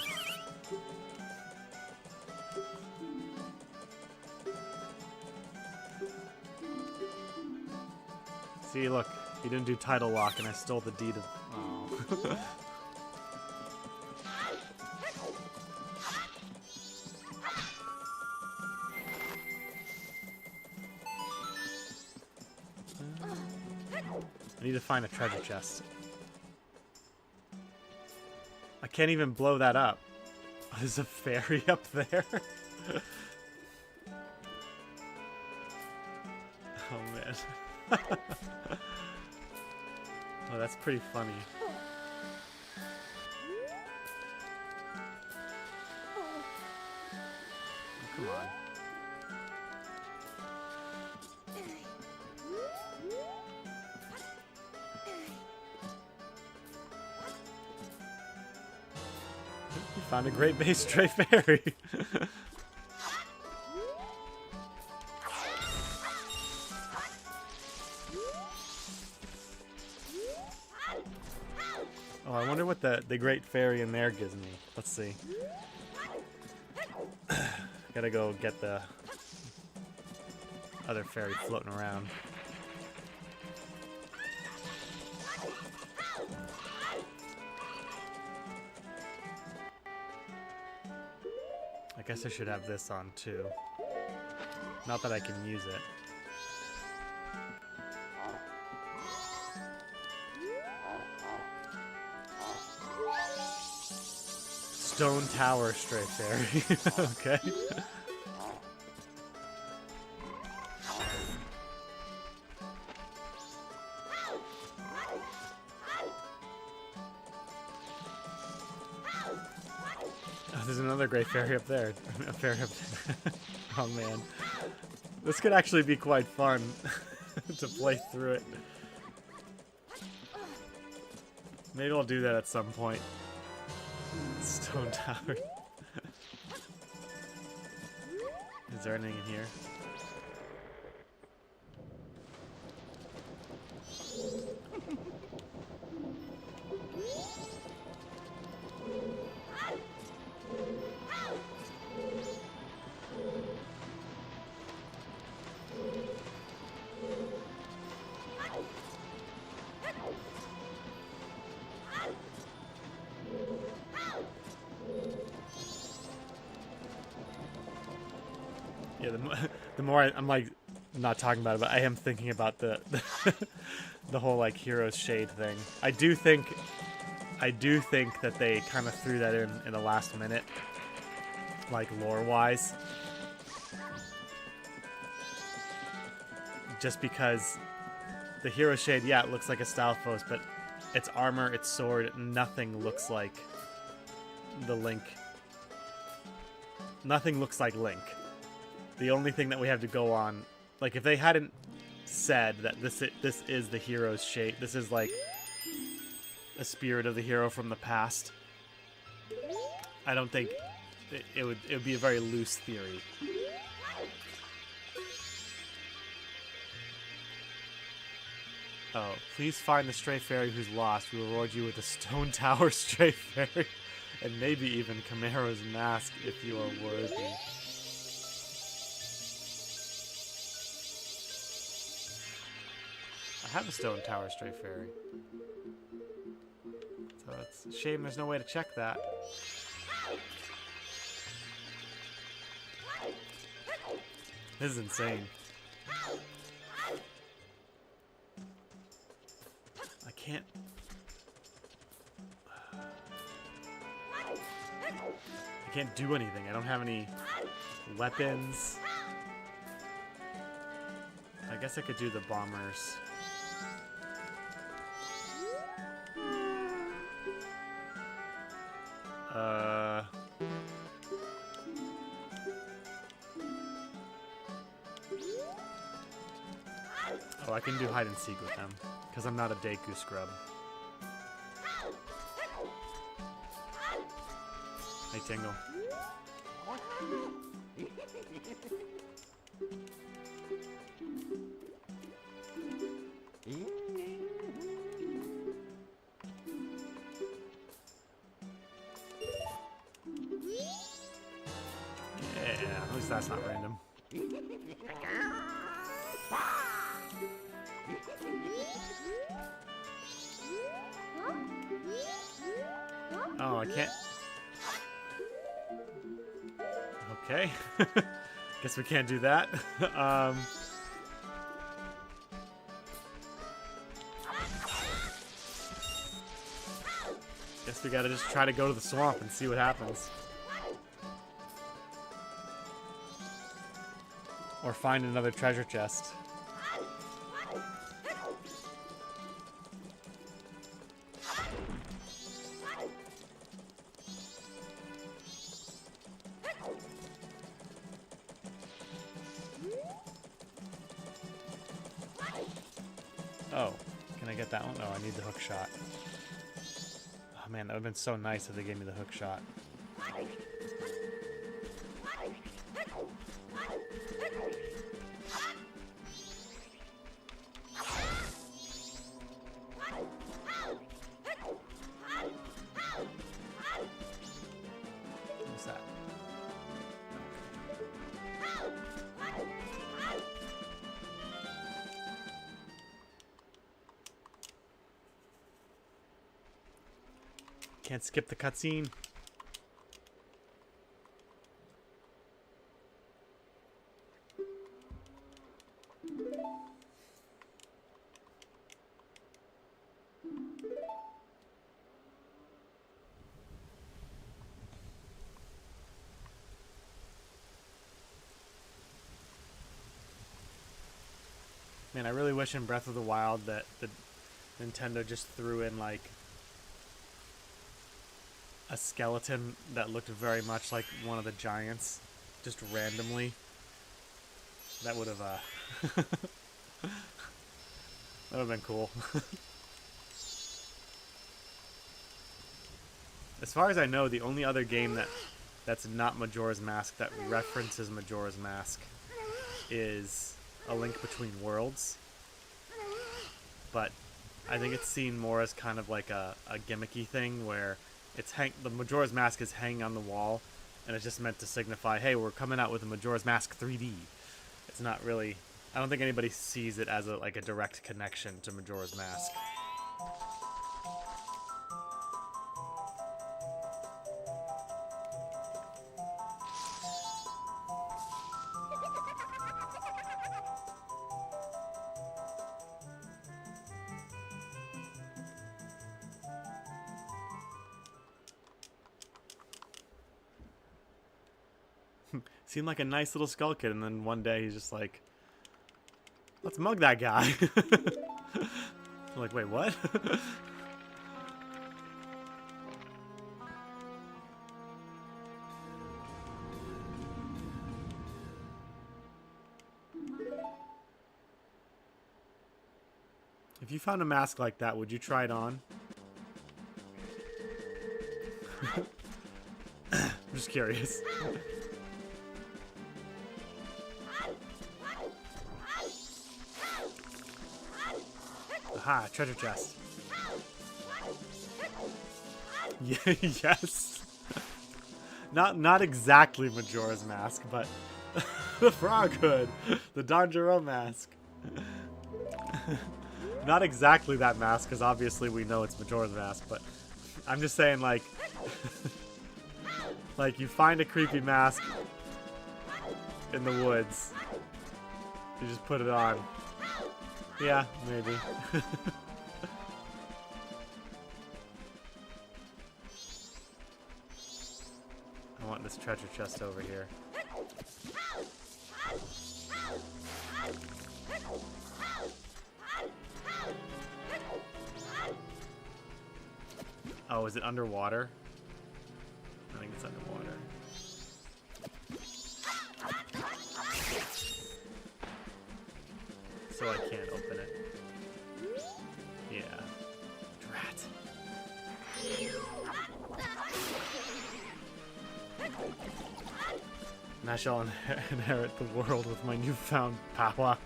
See, look, he didn't do title lock, and I stole the deed of. Oh. I need to find a treasure chest. I can't even blow that up. There's a fairy up there. Oh man. Oh, that's pretty funny. Oh, come on. You found a great base stray fairy. Oh, I wonder what the great fairy in there gives me. Let's see. Gotta go get the other fairy floating around. I guess I should have this on too. Not that I can use it. Stone Tower stray fairy. Okay. Oh, there's another great fairy up there. A fairy up there. Oh man. This could actually be quite fun to play through it. Maybe I'll do that at some point. Stone Tower. Is there anything in here? Yeah, the more I'm like not talking about it, but I am thinking about the the whole like Hero's Shade thing. I do think that they kind of threw that in the last minute, like lore wise, just because the Hero's Shade, yeah, it looks like a Stalfos, but its armor, its sword, nothing looks like the Link. Nothing looks like Link. The only thing that we have to go on, like if they hadn't said that this is the Hero's Shade, this is like a spirit of the hero from the past, I don't think it would be a very loose theory. Oh, please find the stray fairy who's lost. We will reward you with a Stone Tower stray fairy, and maybe even Chimero's mask if you are worthy. I have a Stone Tower stray fairy. So it's a shame there's no way to check that. This is insane. I can't... I can't do anything. I don't have any weapons. I guess I could do the bombers. Oh, I can do hide and seek with them, because I'm not a Deku scrub. Hey, Tingle. Yeah, at least that's not random. Oh, I can't. Okay. Guess we can't do that. Guess we gotta just try to go to the swamp and see what happens. Or find another treasure chest. Oh, can I get that one? Oh, I need the hook shot. Oh man, that would have been so nice if they gave me the hook shot. What's that? Can't skip the cutscene. Man, I really wish in Breath of the Wild that the Nintendo just threw in like a skeleton that looked very much like one of the giants, just randomly. That would have that would have been cool. As far as I know, the only other game that's not Majora's Mask that references Majora's Mask is A Link Between Worlds. But I think it's seen more as kind of like a gimmicky thing where it's the Majora's Mask is hanging on the wall, and it's just meant to signify, hey, we're coming out with a Majora's Mask 3D. It's not really. I don't think anybody sees it as a direct connection to Majora's Mask. Seemed like a nice little skull kid, and then one day he's just like, let's mug that guy. I'm like, wait, what? If you found a mask like that, would you try it on? I'm just curious. Aha, treasure chest. Yeah, yes. Not exactly Majora's Mask, but the frog hood, the Danjuro mask. Not exactly that mask, because obviously we know it's Majora's Mask, but I'm just saying, like, like you find a creepy mask in the woods, you just put it on. Yeah, maybe. I want this treasure chest over here. Oh, is it underwater? I think it's underwater. So I can't open it. Yeah. Drat. And I shall inherit the world with my newfound power.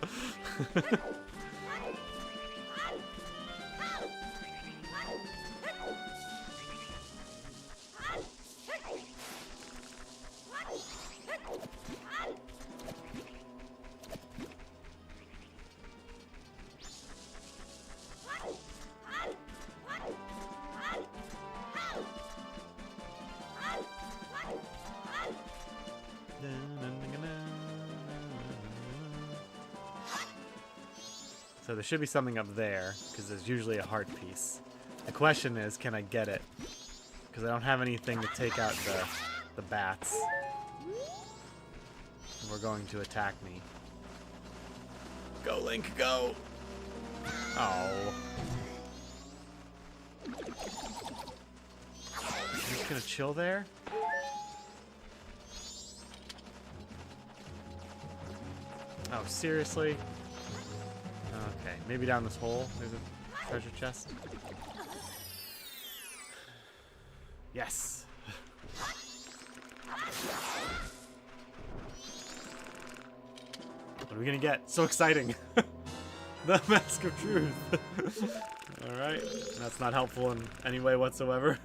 So there should be something up there, because there's usually a heart piece. The question is, can I get it? Because I don't have anything to take out the bats. We're going to attack me. Go, Link, go! Oh. I'm just gonna chill there? Oh, seriously? Okay, maybe down this hole there's a treasure chest. Yes! What are we gonna get? So exciting! The Mask of Truth! Alright, that's not helpful in any way whatsoever.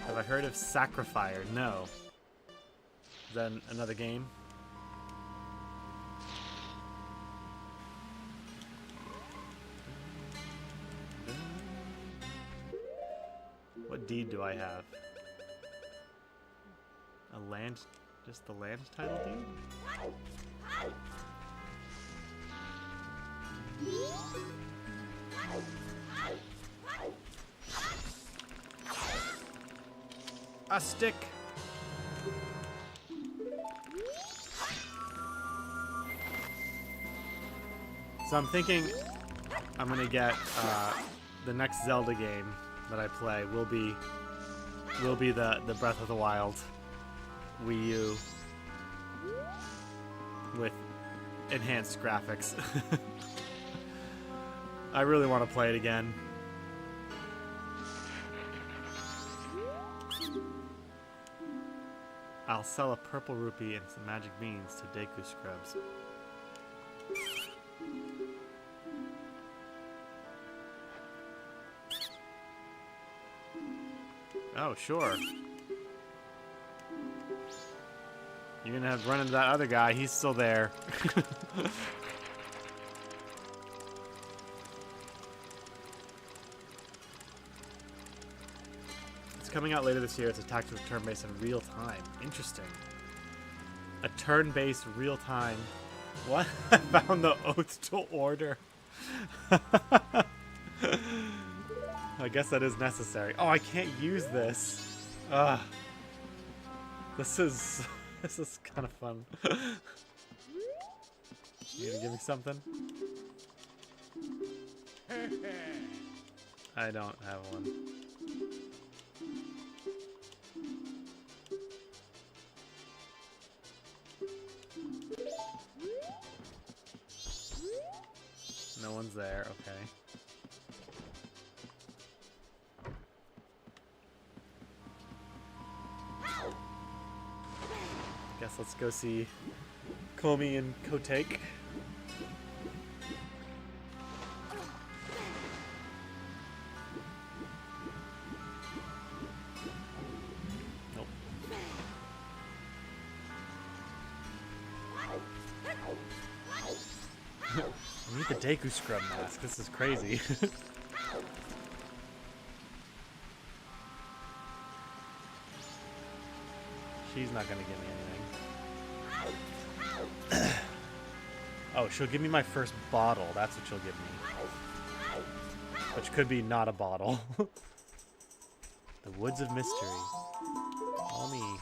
Have I heard of Sacrifier? No. Is that another game? What deed do I have? A land... just the land title deed? A stick! So I'm thinking I'm gonna get the next Zelda game that I play will be the Breath of the Wild Wii U with enhanced graphics. I really want to play it again. I'll sell a purple rupee and some magic beans to Deku Scrubs. Oh, sure. You're gonna have to run into that other guy. He's still there. It's coming out later this year. It's attacked with turn-based in real time. Interesting. A turn-based real time. What? I found the oath to order. I guess that is necessary. Oh, I can't use this. Ugh. This is kind of fun. You gonna give me something? I don't have one. No one's there, okay. Guess let's go see Komi and Kotake. Nope. I need the Deku Scrub mask. This is crazy. She's not gonna give me anything. Oh, she'll give me my first bottle. That's what she'll give me. Which could be not a bottle. The Woods of Mystery. All me.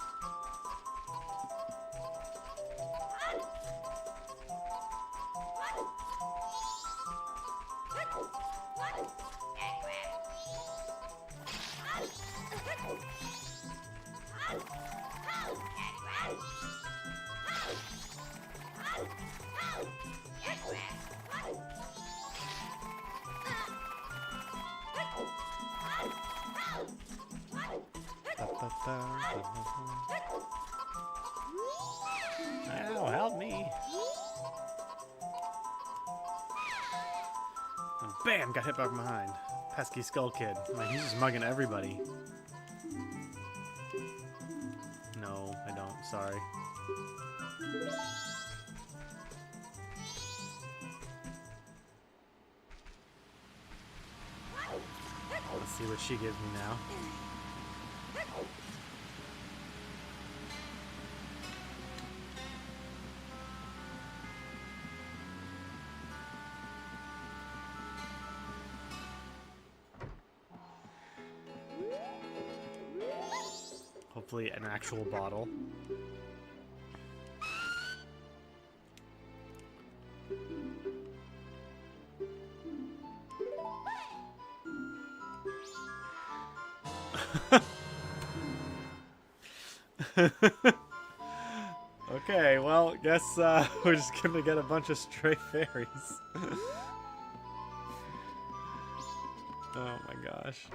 Ow, help me. And bam, got hit back from behind. Pesky Skull Kid. Like, he's just mugging everybody. No, I don't. Sorry. Let's see what she gives me now. Hopefully an actual bottle. Okay, well, guess we're just gonna get a bunch of stray fairies. Oh my gosh.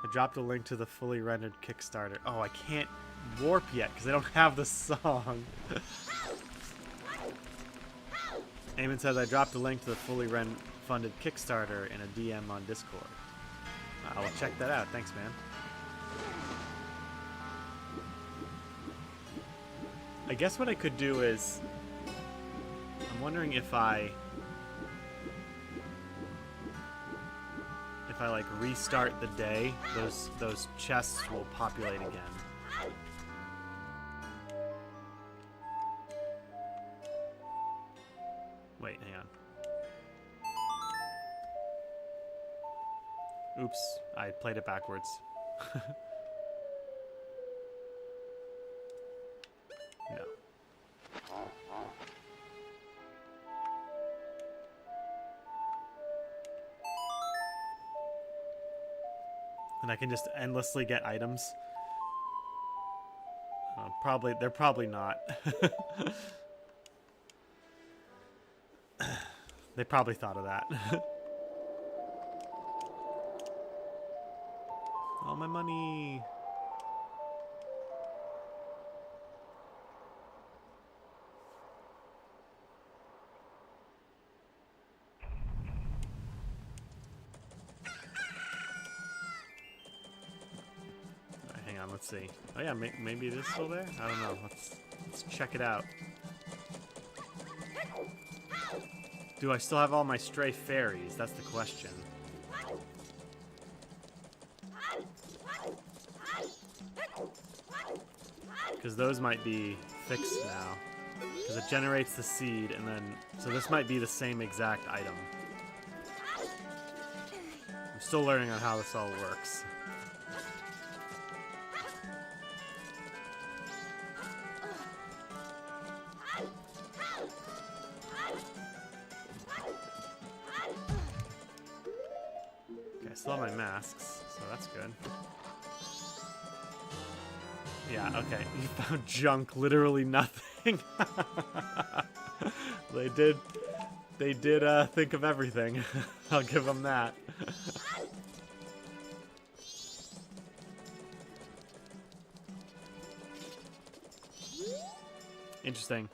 I dropped a link to the fully rendered Kickstarter. Oh, I can't warp yet because I don't have the song. Eamon says I dropped a link to the fully funded Kickstarter in a DM on Discord. I'll check that out. Thanks, man. I guess what I could do is, I'm wondering if I like restart the day, those chests will populate again. Wait, hang on. Oops, I played it backwards. No. And I can just endlessly get items. They're probably not. They probably thought of that. All my money. Alright, hang on, let's see. Oh yeah, maybe it is still there? I don't know. Let's check it out. Do I still have all my stray fairies? That's the question. Because those might be fixed now. Because it generates the seed and then... So this might be the same exact item. I'm still learning on how this all works. Okay, I still have my masks, so that's good. Yeah, okay. You found junk, literally nothing. They did think of everything. I'll give them that. Interesting.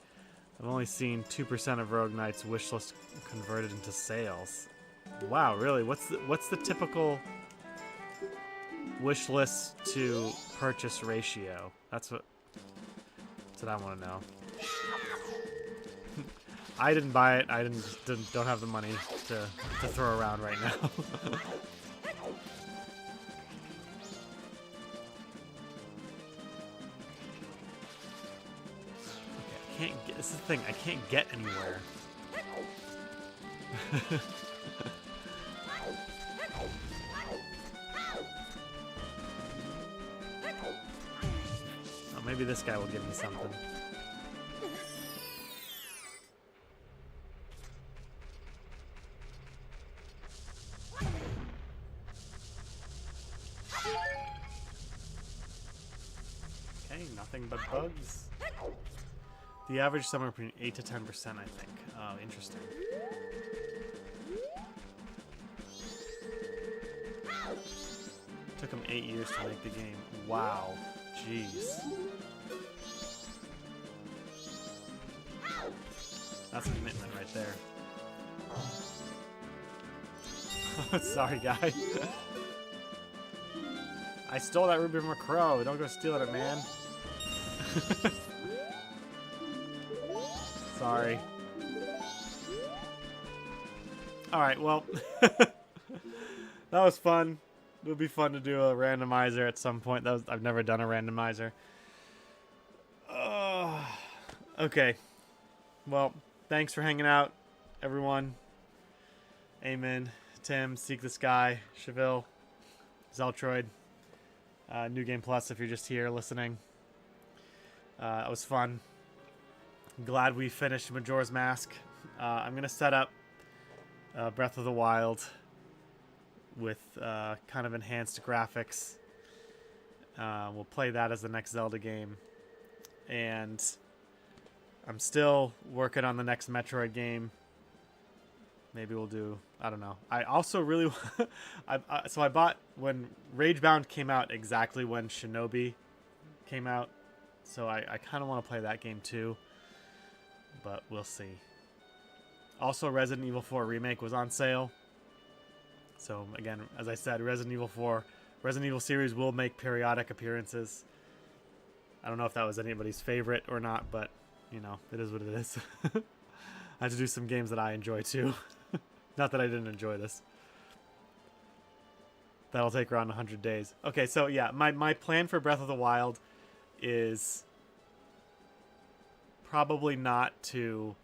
I've only seen 2% of Rogue Knight's wishlist converted into sales. Wow, really? What's the typical wishlist to purchase ratio? That's what I want to know. I didn't buy it. I don't have the money to throw around right now. Okay, this is the thing. I can't get anywhere. Oh, maybe this guy will give me something. Nothing but bugs. The average somewhere between 8 to 10%, I think. Oh, interesting. Took them 8 years to make the game. Wow. Jeez. That's commitment right there. Sorry, guy. I stole that ruby from a crow. Don't go stealing it, man. Sorry. Alright, well. That was fun. It would be fun to do a randomizer at some point. I've never done a randomizer. Okay. Well, thanks for hanging out, everyone. Amen. Tim, Seek the Sky, Cheville, Zeltroid, New Game Plus if you're just here listening. It was fun. I'm glad we finished Majora's Mask. I'm going to set up Breath of the Wild with kind of enhanced graphics. We'll play that as the next Zelda game. And I'm still working on the next Metroid game. Maybe we'll do, I don't know. I also really, so I bought, when Ragebound came out exactly when Shinobi came out. So I kind of want to play that game too. But we'll see. Also, Resident Evil 4 Remake was on sale. So again, as I said, Resident Evil series will make periodic appearances. I don't know if that was anybody's favorite or not, but, you know, it is what it is. I have to do some games that I enjoy too. Not that I didn't enjoy this. That'll take around 100 days. Okay, so yeah, my plan for Breath of the Wild is probably not to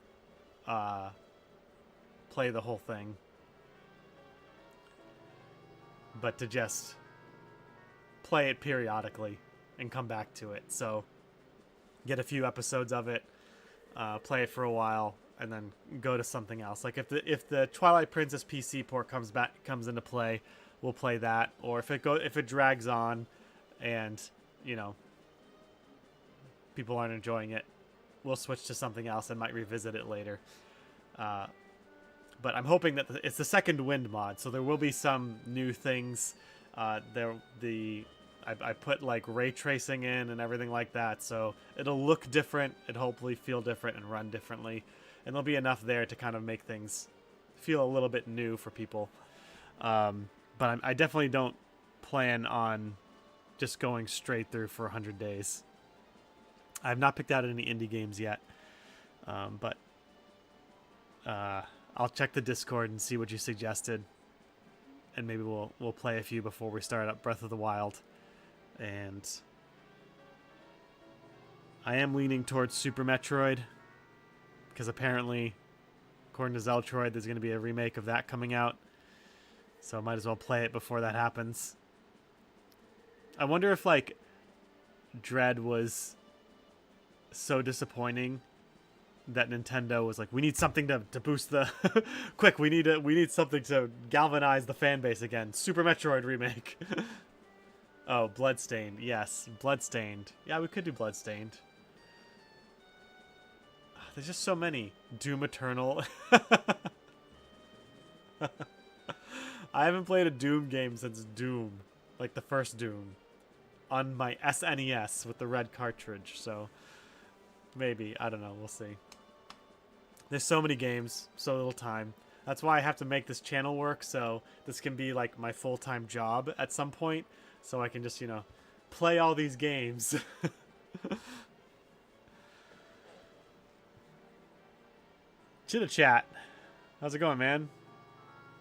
play the whole thing, but to just play it periodically and come back to it. So get a few episodes of it, play it for a while, and then go to something else. Like if the Twilight Princess PC port comes into play, we'll play that. Or if it drags on, and you know people aren't enjoying it, we'll switch to something else and might revisit it later. But I'm hoping that it's the Second Wind mod, so there will be some new things. I put like ray tracing in and everything like that, so it'll look different, it'll hopefully feel different and run differently, and there'll be enough there to kind of make things feel a little bit new for people. But I definitely don't plan on just going straight through for 100 days. I have not picked out any indie games yet, but I'll check the Discord and see what you suggested, and maybe we'll play a few before we start up Breath of the Wild. And I am leaning towards Super Metroid, because apparently, according to Zeltroid, there's going to be a remake of that coming out, so I might as well play it before that happens. I wonder if like Dread was so disappointing that Nintendo was like, we need something to boost the quick, we need something to galvanize the fan base again. Super Metroid remake. Oh, Bloodstained. Yes, Bloodstained. Yeah, we could do Bloodstained. There's just so many. Doom Eternal. I haven't played a Doom game since Doom, like the first Doom, on my SNES with the red cartridge, so maybe, I don't know, we'll see. There's so many games, so little time. That's why I have to make this channel work, so this can be like my full-time job at some point, so I can just, you know, play all these games. Chitta Chat. How's it going, man?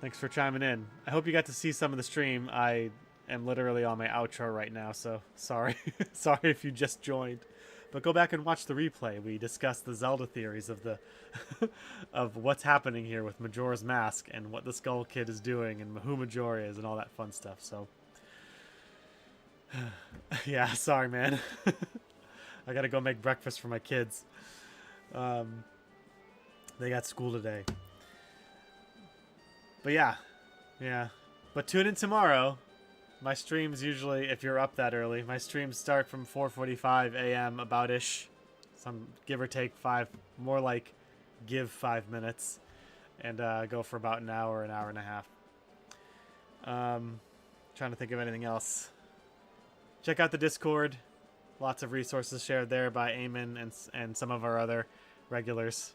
Thanks for chiming in. I hope you got to see some of the stream. I am literally on my outro right now, so sorry. Sorry if you just joined. But go back and watch the replay. We discussed the Zelda theories of the of what's happening here with Majora's Mask and what the Skull Kid is doing and who Majora is and all that fun stuff. So yeah, sorry, man. I gotta go make breakfast for my kids. They got school today. But yeah. But tune in tomorrow. My streams usually, if you're up that early, my streams start from 4:45 a.m. about-ish. Some give or take 5, more like give 5 minutes. And go for about an hour and a half. Trying to think of anything else. Check out the Discord. Lots of resources shared there by Eamon and some of our other regulars.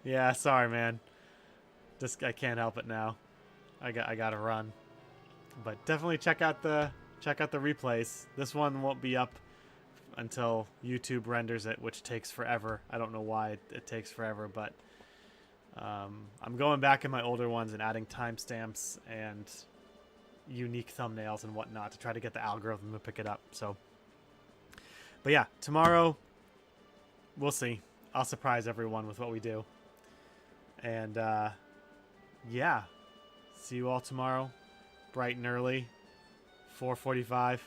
Yeah, sorry, man. Just I can't help it now. I gotta run. But definitely check out the replays. This one won't be up until YouTube renders it, which takes forever. I don't know why it takes forever, but I'm going back in my older ones and adding timestamps and unique thumbnails and whatnot to try to get the algorithm to pick it up. So, but yeah, tomorrow we'll see. I'll surprise everyone with what we do. And yeah, see you all tomorrow, bright and early, 4:45.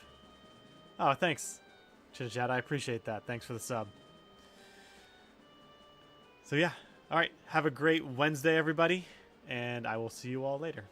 Oh, thanks, Chit-Chat. I appreciate that. Thanks for the sub. So yeah, all right. Have a great Wednesday, everybody, and I will see you all later.